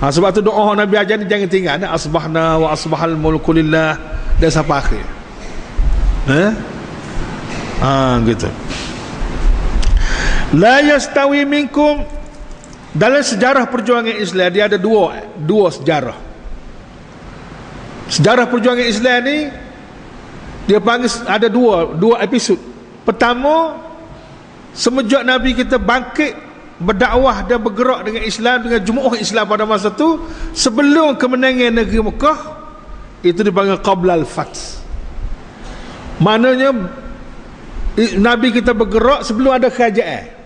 Sebab tu doa Nabi ajar ni jangan tinggal, asbahna wa asbahal mulku lillah dan sampai akhir. Gitu. La yastawi minkum, dalam sejarah perjuangan Islam dia ada dua sejarah. Sejarah perjuangan Islam ni dia panggil ada dua episod. Pertama, semenjak Nabi kita bangkit berdakwah dan bergerak dengan Islam, dengan jumuah Islam pada masa tu, sebelum kemenangan negeri Mekah, itu dipanggil qabla al-fath. Maknanya Nabi kita bergerak sebelum ada kerajaan.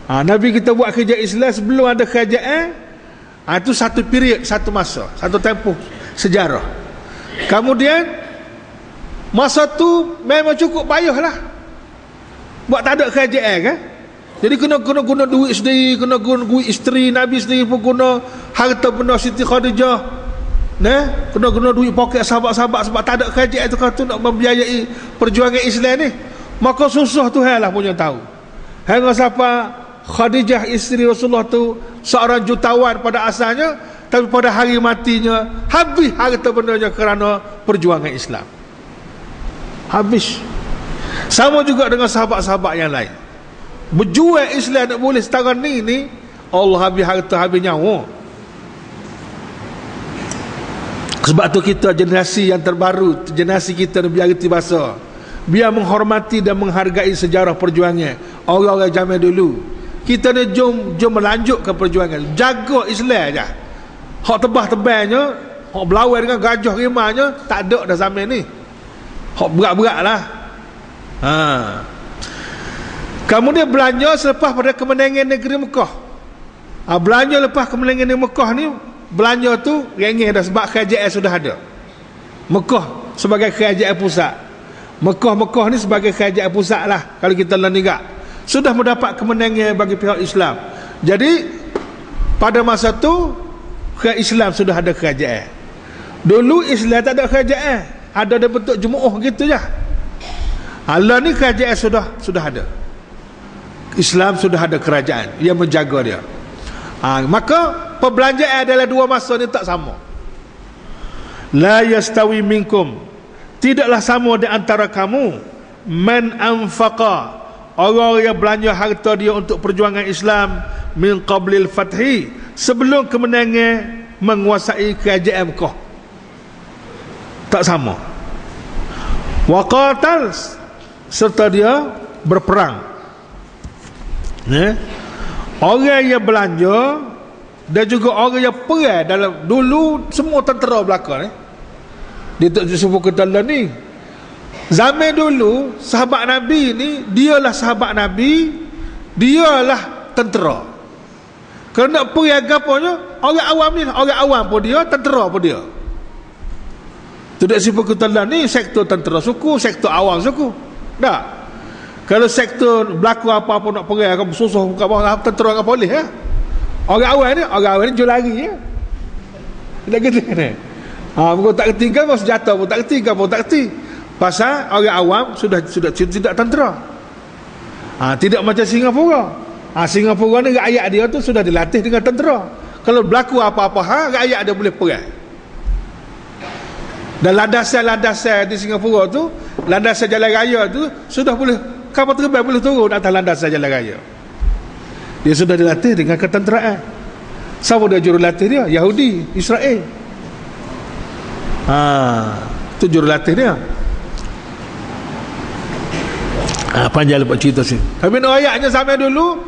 Nabi kita buat kerja Islam sebelum ada kerajaan. Itu satu period, satu masa, satu tempoh sejarah. Kemudian masa tu memang cukup payahlah, buat tak ada kerajaan kan. Jadi kena guna duit sendiri, kena guna duit isteri Nabi sendiri pun guna harta benda Siti Khadijah, kena guna duit poket sahabat-sahabat, sebab tak ada kerajaan tu kata nak membiayai perjuangan Islam ni. Maka susah Tuhan lah punya tahu. Hingga siapa Khadijah isteri Rasulullah tu seorang jutawan pada asalnya, tapi pada hari matinya habis harta bendanya kerana perjuangan Islam. Habis. Sama juga dengan sahabat-sahabat yang lain. Berjuang Islam tak boleh setara ni Allah habis harta, habis nyawa. Sebab tu kita generasi yang terbaru, generasi kita biar reti bahasa, biar menghormati dan menghargai sejarah perjuangan orang-orang zaman dulu. Kita ni jom melanjutkan perjuangan, jaga Islam je. Hak tebah-tebahnya, hak berlawan dengan gajah rimanya tak ada dah zaman ni. Hak berat-berat lah. Kemudian belanja selepas pada kemenangan negeri Mekah. Belanja lepas kemenangan negeri Mekah ni, belanja tu ringin dah sebab kerajaan sudah ada. Mekah sebagai kerajaan pusat, Mekah ni sebagai kerajaan pusat lah kalau kita negara, sudah mendapat kemenangan bagi pihak Islam. Jadi pada masa tu Islam sudah ada kerajaan. Dulu Islam tak ada kerajaan, ada bentuk jumuah gitu je. Allah ni kerajaan sudah ada. Islam sudah ada kerajaan yang menjaga dia. Maka perbelanjaan adalah dua masa ni tak sama. La yastawi minkum, tidaklah sama di antara kamu, man anfaqa, orang yang belanja harta dia untuk perjuangan Islam, min qablil fathi, sebelum kemenangan menguasai kerajaan Mekah. Tak sama. Wa qatal, serta dia berperang. Orang yang belanja dan juga orang yang perang dalam dulu semua tentera belakang dia tak sebut kata ni. Zaman dulu sahabat Nabi ni, dialah sahabat Nabi, dialah tentera. Kerana perang agapanya orang awam ni, orang awam pun dia, tentera pun dia. Tidak sebut kata ni sektor tentera suku, sektor awam suku. Tak. Kalau sektor berlaku apa-apa nak perang, akan susah buka bawah tentera dengan polis ya. Orang awam ni jual lari ya. Tidak gitu kan. Bukan tak kerti kan senjata pun tak kerti, kan pun tak kerti. Pasal orang awam sudah tidak tentera. Tidak macam Singapura. Singapura ni rakyat dia tu sudah dilatih dengan tentera. Kalau berlaku apa-apa rakyat dia boleh perang. Dan landasan di Singapura tu, landasan jalan raya tu sudah boleh, kapal terbang boleh turun atas landasan jalan raya. Dia sudah dilatih dengan ketenteraan. Siapa dia jurulatih dia? Yahudi, Israel. Itu jurulatih dia. Panjang lepas cerita sini. Tapi nak ayatnya sampai dulu,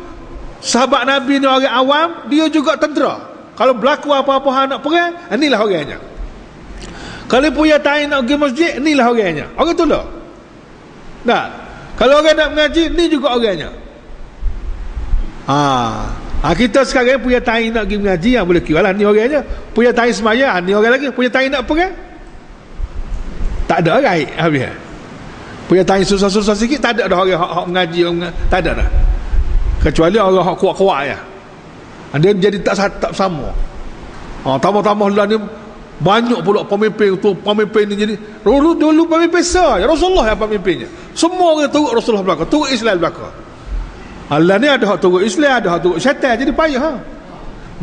sahabat Nabi ni orang awam, dia juga tentera. Kalau berlaku apa-apa nak perang, inilah orangnya. Kalau punya tayin nak pergi masjid, inilah orangnya. Orang tu lah. Tak. Kalau orang nak mengaji, ni juga orangnya. Kita sekarang punya tayin nak pergi mengaji, boleh kira lah ni orangnya. Punya tayin semaya, ni orang lagi. Punya tayin nak perang, tak ada orang habis. Punya tayin susah-susah sikit, tak ada dah orang hak mengaji, tak ada dah. Kecuali orang hak kuat-kuat ya. Dia jadi tak sama. Tambah-tambah lah ni banyak pula pemimpin tu, pemimpin ni jadi dulu pemimpin sah, Rasulullah yang pemimpinnya. Semua orang turut Rasulullah belakang, turut Islam belakang. Allah ni ada hak turut Islam, ada hak turut syaitan, jadi payah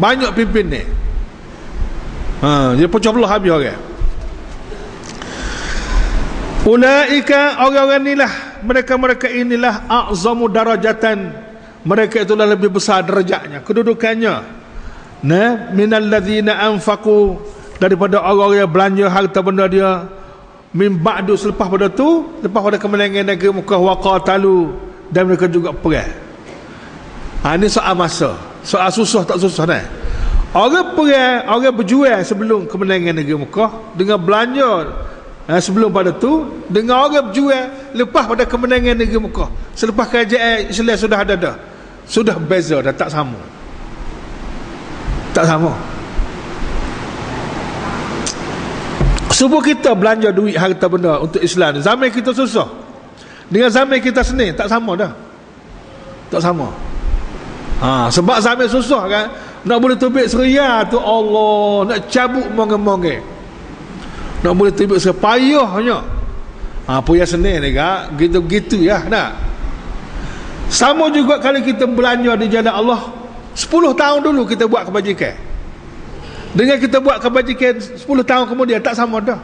banyak pimpin ni. Dia pecah belah habis orang. Ulaika, orang-orang ni lah mereka inilah a'zamu darajatan, mereka itulah lebih besar derajatnya, kedudukannya, minal ladzina anfaqu, daripada orang yang belanja harta benda dia, min ba'du, selepas pada tu, lepas pada kemenangan negeri Mekah, wa qatalu, dan mereka juga perang. Ini soal masa, soal susah tak susah dah. Orang perang, orang berjual sebelum kemenangan negeri Mekah dengan belanja sebelum pada tu, dengan orang berjual lepas pada kemenangan negeri Mekah, selepas kerajaan Islam sudah ada dah, sudah beza dah, tak sama, tak sama. Semua kita belanja duit harta benda untuk Islam, zaman kita susah dengan zaman kita senang, tak sama dah, tak sama. Sebab zaman susah kan, nak boleh tubik seria tu Allah, nak cabut monge-monge, nak boleh tubik sepayahnya. Payah senang ni kak, gitu-gitu ya nak. Sama juga kalau kita belanja di jalan Allah, 10 tahun dulu kita buat kebajikan, dengan kita buat kebajikan 10 tahun kemudian, tak sama dah.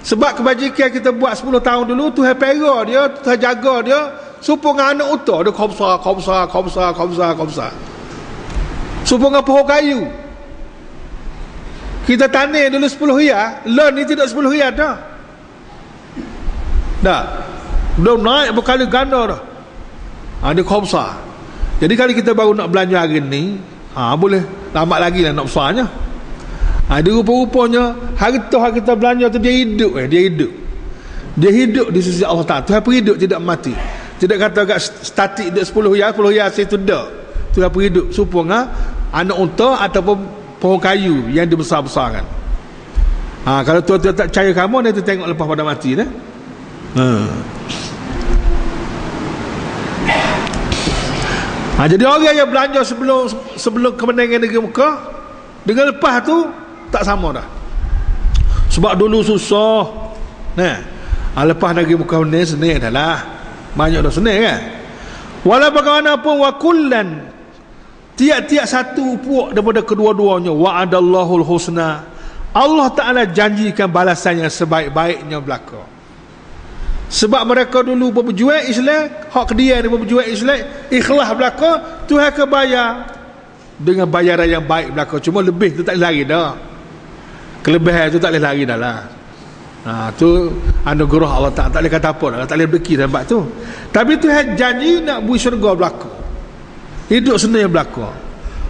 Sebab kebajikan kita buat 10 tahun dulu, Tuhan pera dia, Tuhan jaga dia, supaya anak utuh dia khobsah. Supaya pohon kayu kita tanam dulu 10 riyal, loan ni tidak 10 riyal dah. Dah naik berkali ganda dah. Dia khobsah. Jadi kalau kita baru nak belanja hari ni, boleh lambat lagi lah nak besarnya. Dia rupa-rupanya harta kita belanja tu dia hidup, dia hidup di sisi Allah Ta'ala. Tuhan hidup, tidak mati. Tidak kata kat statik dia 10 riyal situ dah. Tuhan hidup supaya anak unta ataupun pohon kayu yang dibesar-besarkan. Kalau tuan-tuan tak percaya kamu, nanti tengok lepas pada mati dah. Jadi orang yang belanja sebelum kemenangan negeri Mekah dengan lepas tu tak sama dah. Sebab dulu susah. Lepas negeri Mekah ni senang dah lah. Banyak dah senang kan. Walau bagaimanapun, wa kullan, tiap-tiap satu puak daripada kedua-duanya, wa'adallahul husna, Allah Ta'ala janjikan balasan yang sebaik-baiknya belaka. Sebab mereka dulu berjuang Islam, hak dia ni berjuang Islam, ikhlas belaka, Tuhan akan bayar dengan bayaran yang baik belaka. Cuma lebih tu tak boleh lari dah, kelebihan tu tak boleh lari dah lah. Tu anugerah Allah Ta'ala, tak boleh kata apa dah, tak boleh berki tempat tu. Tapi Tuhan janji nak beri syurga belaka, hidup senang belaka.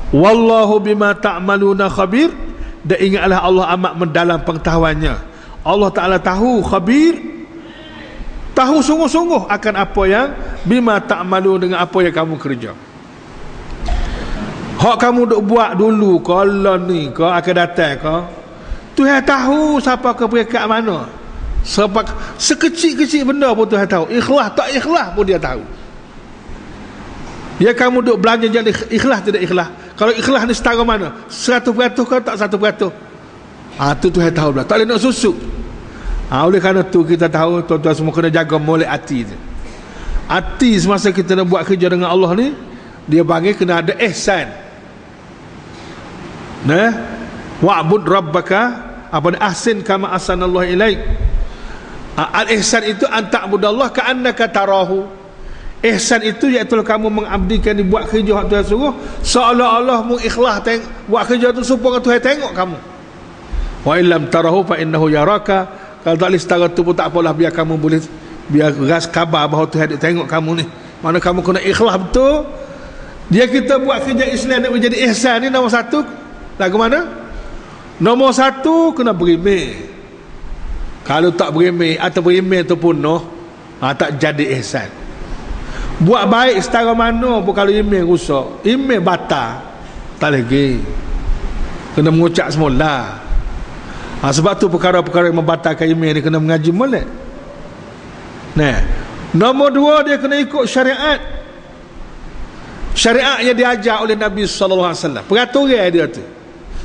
Wallahu bima ta'maluna khabir, dan ingatlah Allah amat mendalam pengetahuannya. Allah Ta'ala tahu, khabir, tahu sungguh-sungguh akan apa yang bima ta'malu, dengan apa yang kamu kerja. Hak kamu duk buat dulu kalau ni kau akan datang kau, Tuhan tahu siapa ke peringkat mana. Sebab sekecil-kecil benda pun Tuhan tahu. Ikhlas tak ikhlas pun dia tahu. Ya kamu duk belanja jadi ikhlas tidak ikhlas. Kalau ikhlas ni setara mana? 100% kau tak 100%. Tu Tuhan tahu pula. Tak boleh nak susuk. Oleh kerana tu kita tahu tuan-tuan semua kena jaga molek hati tu. Hati semasa kita nak buat kerja dengan Allah ni, dia panggil kena ada ihsan. Wa'bud rabbaka, ahsin kama ahsanallahu ilaik. Al-ihsan itu anta'budallah ka'annaka tarahu. Ihsan itu iaitu kamu mengabdikan, dibuat kerja hak Tuhan suruh, seolah-olah mu ikhlas buat kerja tu supaya Tuhan tengok kamu. Wa illam tarahu fa innahu yaraka. Kalau tak boleh setara tu pun tak apalah, biar kamu boleh, biar ras kabar bahawa Tuhan tengok kamu ni. Mana kamu kena ikhlas betul. Dia kita buat kerja Islam nak menjadi ihsan ni, nombor satu lagu mana? Nombor satu kena berimeh. Kalau tak berimeh atau berimeh tu pun tak jadi ihsan. Buat baik setara mana pun, kalau email rusak, email batal, tak lagi, kena mengucap semula. Sebab tu perkara-perkara yang membatalkan email ni kena mengaji molek. Nombor dua, dia kena ikut syariat. Syariat yang diajar oleh Nabi SAW, peraturan dia tu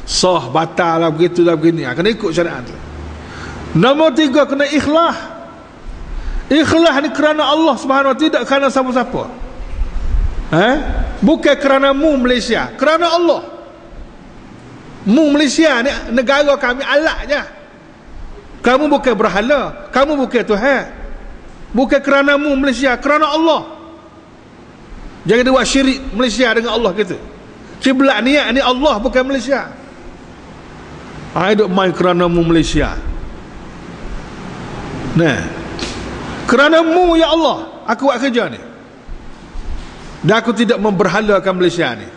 sah, batal lah, begitu lah, begini, kena ikut syariat tu. Nombor tiga, kena ikhlas. Ikhlas ni kerana Allah Subhanahu wa taala, tidak kerana siapa-siapa. Bukan kerana mu Malaysia, kerana Allah. Mu Malaysia ni negara kami, alatnya. Kamu bukan berhala, kamu bukan Tuhan. Bukan kerana-mu Malaysia, kerana Allah. Jangan dia buat syirik Malaysia dengan Allah kita. Kiblat niat ni Allah, bukan Malaysia. Duk main kerana-mu Malaysia. Nah, kerana-mu ya Allah aku buat kerja ni, dan aku tidak memberhalakan Malaysia ni.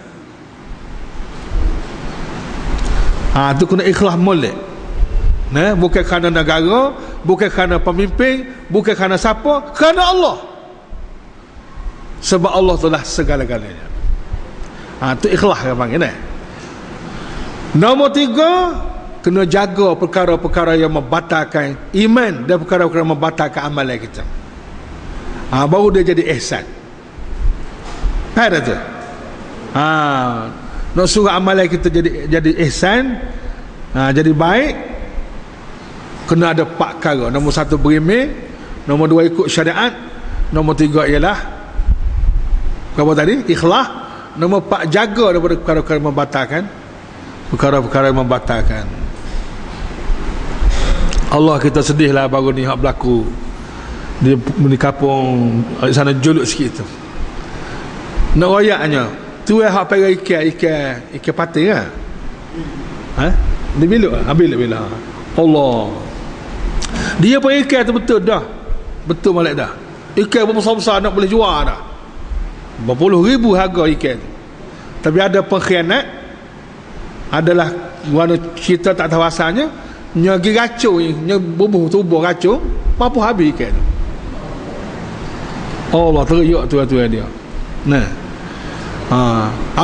Tu kena ikhlas molek. Nah, bukan kerana negara, bukan kerana pemimpin, bukan kerana siapa, kerana Allah. Sebab Allah telah segala-galanya. Tu ikhlas kan panggil. Nombor 3, kena jaga perkara-perkara yang membatalkan iman dan perkara-perkara yang membatalkan amalan kita. Baru dia jadi ihsan. Ada tu. Nak suruh amalan kita jadi ihsan, jadi baik, kena ada 4 perkara. Nombor 1 berimeh, nombor 2 ikut syariat, nombor 3 ialah apa tadi? Ikhlas. Nombor 4 jaga daripada perkara-perkara yang membatalkan, perkara-perkara yang membatalkan. Allah, kita sedih lah baru ni hak berlaku di kampung sana juluk sikit tu. Nak royaknya tu hak pergi ikan patin kan? Dia biluk bila Allah, dia pergi ikan tu betul dah, betul malak dah. Ikan besar-besar nak boleh jual dah, berpuluh ribu harga ikan. Tapi ada pengkhianat, adalah warna kita tak tahu asalnya, nyagi racun, bubuh tubuh racun, mampu habis ikan tu. Allah teriak tu dia. Nah,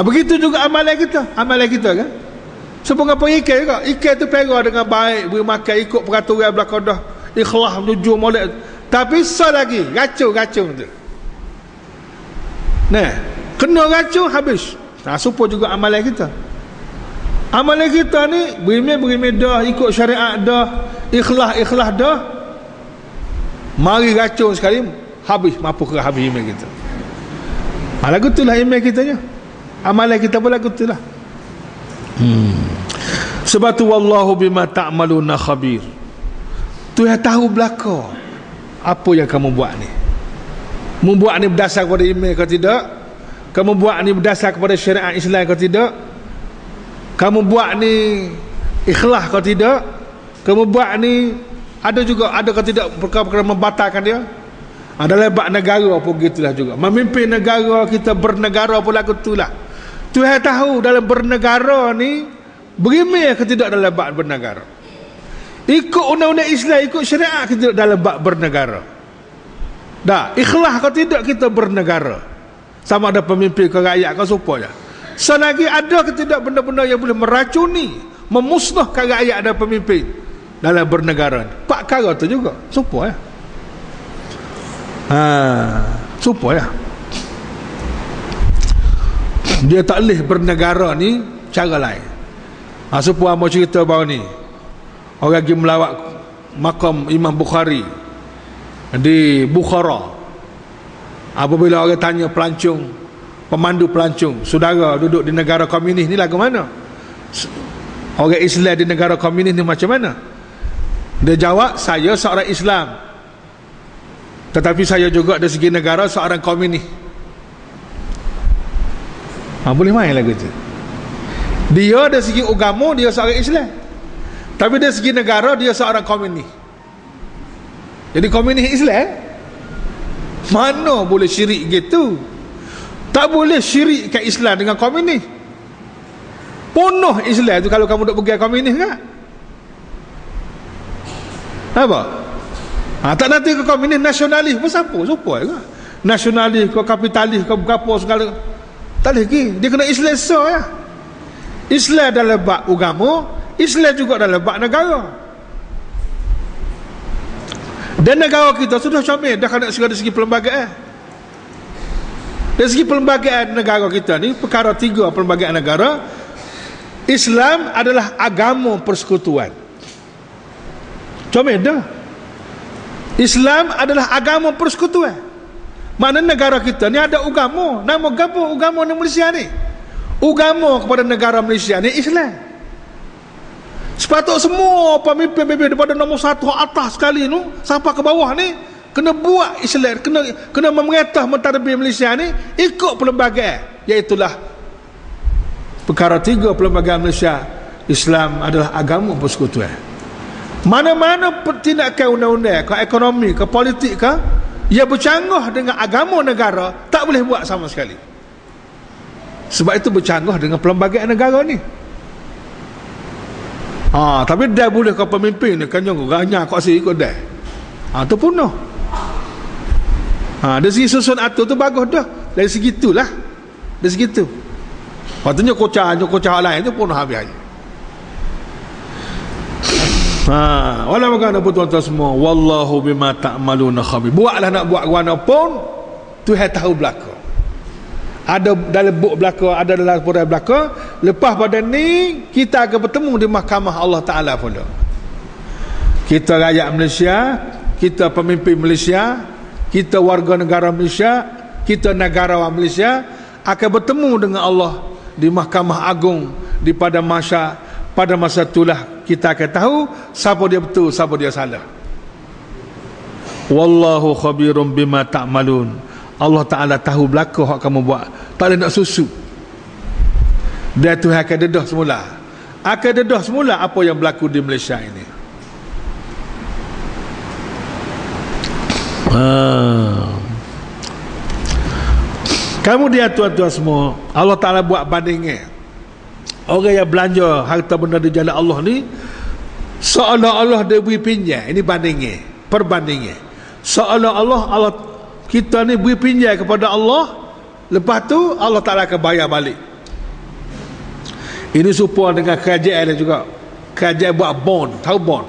begitu juga amalan kita kan. Sebab apa ikan tu pera dengan baik, beri makan ikut peraturan belakang dah, ikhlas, jujur, molek. Tapi lagi racun tu. Nah, kena racun habis. Supaya juga amalan kita. Amalan kita ni berimeh dah, ikut syariat dah, ikhlas dah. Mari racun sekali, habis, mampu ke habis iman kita. Lagu itulah iman kita je. Amalan kita pun lagu itulah. Sebab tu wallahu bima ta'maluna khabir. Tuhan tahu belaka apa yang kamu buat ni. Membuat ni berdasar kepada iman ke tidak? Kamu buat ni berdasar kepada syariat Islam ke tidak? Kamu buat ni ikhlas ke tidak? Kamu buat ni ada ke tidak perkara-perkara membatalkan dia? Adalah bab negara pun gitulah juga. Memimpin negara, kita bernegara pun lagu itulah. Tuhan tahu dalam bernegara ni berimeh ke tidak dalam bab bernegara. Ikut undang-undang Islam, ikut syariat ke tidak dalam bab bernegara. Dah, ikhlas ke tidak kita bernegara. Sama ada pemimpin ke rakyat ke supaya. Selagi ada ke tidak benda-benda yang boleh meracuni, memusnahkan rakyat dan pemimpin dalam bernegara. Pak perkara tu juga supaya. Supaya dia tak boleh bernegara ni cara lain. Supaya mau cerita baru ni, orang pergi melawat makam Imam Bukhari di Bukhara. Apabila orang tanya pelancong, pemandu pelancong, saudara duduk di negara komunis ni lagu mana? Orang Islam di negara komunis ni macam mana? Dia jawab, saya seorang Islam, tetapi saya juga dari segi negara seorang komunis. Boleh main lagu tu. Dia dari segi agama dia seorang Islam, tapi dari segi negara dia seorang komunis. Jadi komunis Islam, mana boleh syirik gitu? Tak boleh syirik kat Islam dengan komunis. Punuh Islam tu kalau kamu duk pergi komunis kan? Apa? Tak nanti ke komunis nasionalis pun siapa? Supaya ke? Nasionalis ke kapitalis ke berapa segala. Tak boleh lagi. Dia kena Islam ya. Islam dalam bab agama, Islam juga dalam bab negara. Dan negara kita sudah comel dah kena dari segi perlembagaan. Dari segi perlembagaan negara kita ni, perkara 3 perlembagaan negara, Islam adalah agama persekutuan. Comel dah. Islam adalah agama persekutuan. Mana negara kita ni ada agama. Nama agama di Malaysia ni. Agama kepada negara Malaysia ni Islam. Sepatut semua pemimpin daripada nombor 1 atas sekali tu sampai ke bawah ni kena buat Islam, kena memerintah mentadbir Malaysia ni ikut perlembagaan, iaitulah perkara 3 perlembagaan Malaysia. Islam adalah agama persekutuan. Mana-mana tindakan undang-undang, ke ekonomi, ke politik, ke ia bercanggah dengan agama negara, tak boleh buat sama sekali. Sebab itu bercanggah dengan perlembagaan negara ni. Tapi dah boleh kau pemimpin ni kan jangan ganya kau asyik ikut dah. Tu punah. Dari segi susun atur tu bagus dah. Dari segi itulah. Dari segi tu. Patutnya kocah lain tu punah habis aja. Walau bagaimana pun tuan-tuan semua, wallahu bima ta'maluna khabir. Buatlah nak buat guana pun Tuhan tahu belaka. Ada dalam buk belaka, ada dalam pura belaka. Lepas pada ni kita akan bertemu di mahkamah Allah Ta'ala pula. Kita rakyat Malaysia, kita pemimpin Malaysia, kita warga negara Malaysia, kita negarawan Malaysia akan bertemu dengan Allah di mahkamah agung pada masa itulah kita akan tahu siapa dia betul, siapa dia salah. Wallahu khabirum bima ta'malun. Allah Ta'ala tahu belaka hak kamu buat. Tak boleh nak susu. Dia Tuhan akan dedah semula. Akan dedah semula apa yang berlaku di Malaysia ini. Kemudian tuan-tuan semua, Allah Ta'ala buat bandingnya. Orang yang belanja harta benda di jalan Allah ni seolah-olah dia beri pinjam. Ini bandingnya, perbandingnya. Seolah-olah Allah kita ni beri pinjam kepada Allah, lepas tu Allah Ta'ala akan bayar balik. Ini serupa dengan kerajaan juga. Kerajaan buat bond, tahu bond?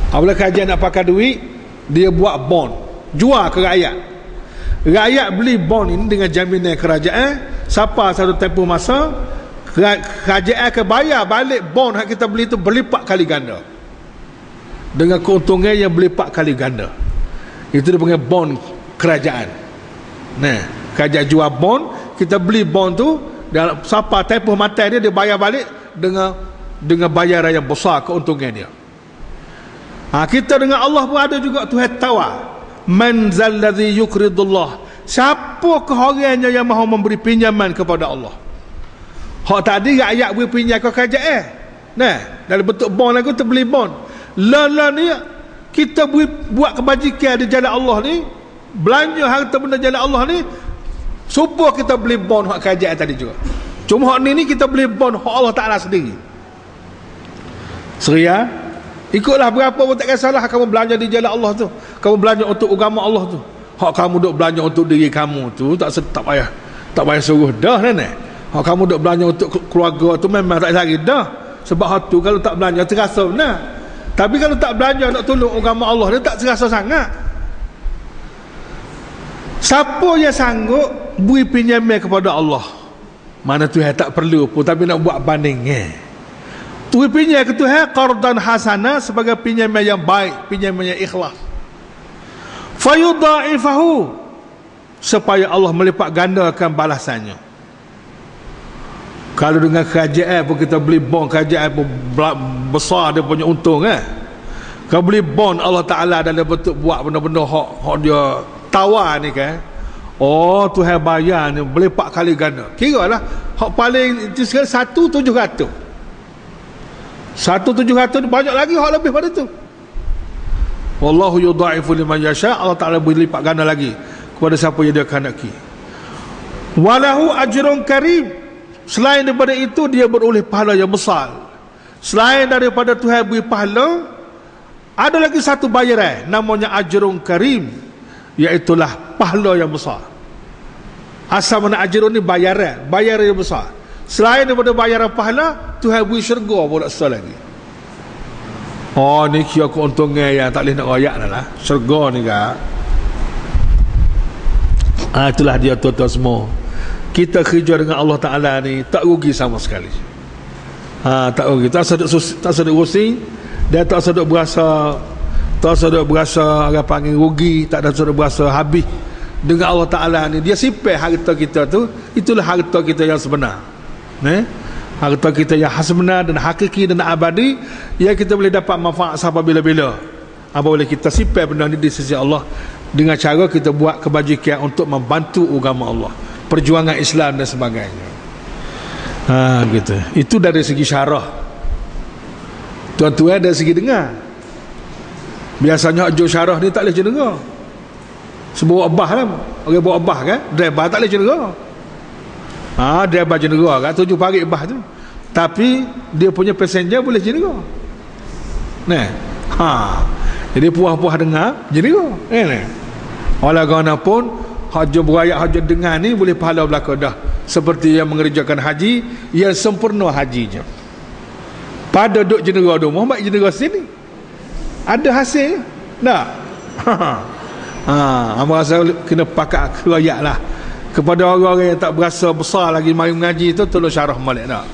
Apabila kerajaan nak pakai duit, dia buat bond, jual ke rakyat. Rakyat beli bond ini dengan jaminan kerajaan. Siapa satu tempoh masa, kerajaan akan bayar balik bond yang kita beli itu berlipat kali ganda, dengan keuntungan yang berlipat kali ganda. Itu dipanggil bond kerajaan. Kerajaan jual bond, kita beli bond tu, dan siapa tempoh mata dia bayar balik dengan bayaran yang besar keuntungan dia. Kita dengan Allah pun ada juga Tuhan tawar. Man zalladhi yukridullah. Siapa ke orangnya yang mahu memberi pinjaman kepada Allah? Hak tadi rakyat beri pinjam ke kerajaan. Dalam bentuk bond lagu tu beli bond. Lala ni kita buat kebajikan di jalan Allah ni, belanja harta benda jalan Allah ni, supaya kita beli bond hak kerajaan tadi juga. Cuma hak ni kita beli bond hak Allah Ta'ala sendiri. Seria, ikutlah berapa pun tak kisahlah kamu belanja di jalan Allah tu. Kamu belanja untuk agama Allah tu. Hak kamu duk belanja untuk diri kamu tu tak payah suruh dah nenek. Hak kamu duk belanja untuk keluarga tu memang tak lagi dah. Sebab hak tu kalau tak belanja terasa benar. Tapi kalau tak belanja nak tolong agama Allah dia tak terasa sangat. Siapa yang sanggup beri pinjaman kepada Allah, mana Tuhan tak perlu pun, tapi nak buat bandingnya. Tuhan pinjam ke Tuhan qardan hasanah, sebagai pinjaman yang baik, pinjaman yang ikhlas. Fayudha'ifahu, supaya Allah melipat gandakan balasannya. Kalau dengan kerajaan pun kita beli bond, kerajaan pun besar dia punya untung Kalau beli bond Allah Ta'ala dalam bentuk buat benda-benda hak dia tawar ni kan, Tuhan bayar ni berlipat kali ganda. Kira lah hak paling itu sekali 1,700 banyak lagi hak lebih pada tu. Wallahu yudha'ifu liman yasha. Allah Ta'ala beri lipat ganda lagi kepada siapa yang dia kehendaki. Walahu ajrun karim. Selain daripada itu dia beroleh pahala yang besar. Selain daripada Tuhan beri pahala, ada lagi satu bayaran namanya ajrun karim, iaitulah pahala yang besar. Asal mana ajrun ni bayaran yang besar. Selain daripada bayaran pahala, Tuhan beri syurga pula besar lagi. Ni kira keuntungan yang tak boleh nak royak lah. Syurga ni kan. Itulah dia tuan-tuan semua. Kita kerja dengan Allah Ta'ala ni tak rugi sama sekali. Tak rugi. Tak sedut rusing. Dia tak sedut berasa orang panggil rugi. Tak ada sedut berasa habis. Dengan Allah Ta'ala ni, dia simpan harta kita tu. Itulah harta kita yang sebenar. Harta kita yang sebenar dan hakiki dan abadi, yang kita boleh dapat manfaat sampai bila-bila. apa boleh kita simpan benda ni di sisi Allah dengan cara kita buat kebajikan untuk membantu agama Allah, perjuangan Islam dan sebagainya. Gitu. Itu dari segi syarah. Tuan-tuan dari segi dengar. Biasanya ajar syarah ni tak boleh dengar. Sebab abah lah, orang bawa abah kan, driver tak boleh dengar. Driver dengar kan, 7 pagi abah tu. Tapi dia punya passenger boleh dengar. Nah. Jadi puas-puas dengar dengar. Walaupun haji berayak haji dengar ni boleh pahala belaka dah. Seperti yang mengerjakan haji yang sempurna hajinya. Pada duk jenera tu, Muhammad jenera sini. Ada hasil? Tak? Hamba rasa kena pakat kerayak lah. Kepada orang-orang yang tak berasa besar lagi mari mengaji tu, tolong syarah balik tak?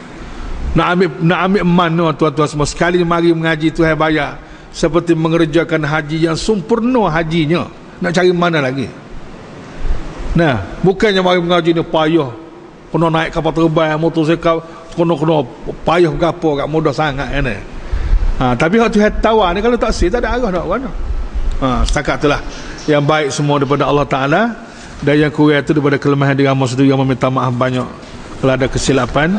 Nak ambil mana tuan-tuan semua, sekali mari mengaji Tuhan bayar seperti mengerjakan haji yang sempurna hajinya. Nak cari mana lagi? Nah, bukannya mari mengaji ni payah, kena naik kapal terbang, motosikal, kena payah gapo, kat mudah sangat kan. Tapi hak Tuhan tawar ni kalau tak sih tak ada arah nak mana. Setakat itulah yang baik semua daripada Allah Ta'ala, dan yang kurang itu daripada kelemahan diri hamba sendiri, yang meminta maaf banyak kalau ada kesilapan.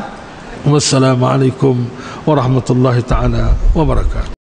Wassalamualaikum warahmatullahi ta'ala wabarakatuh.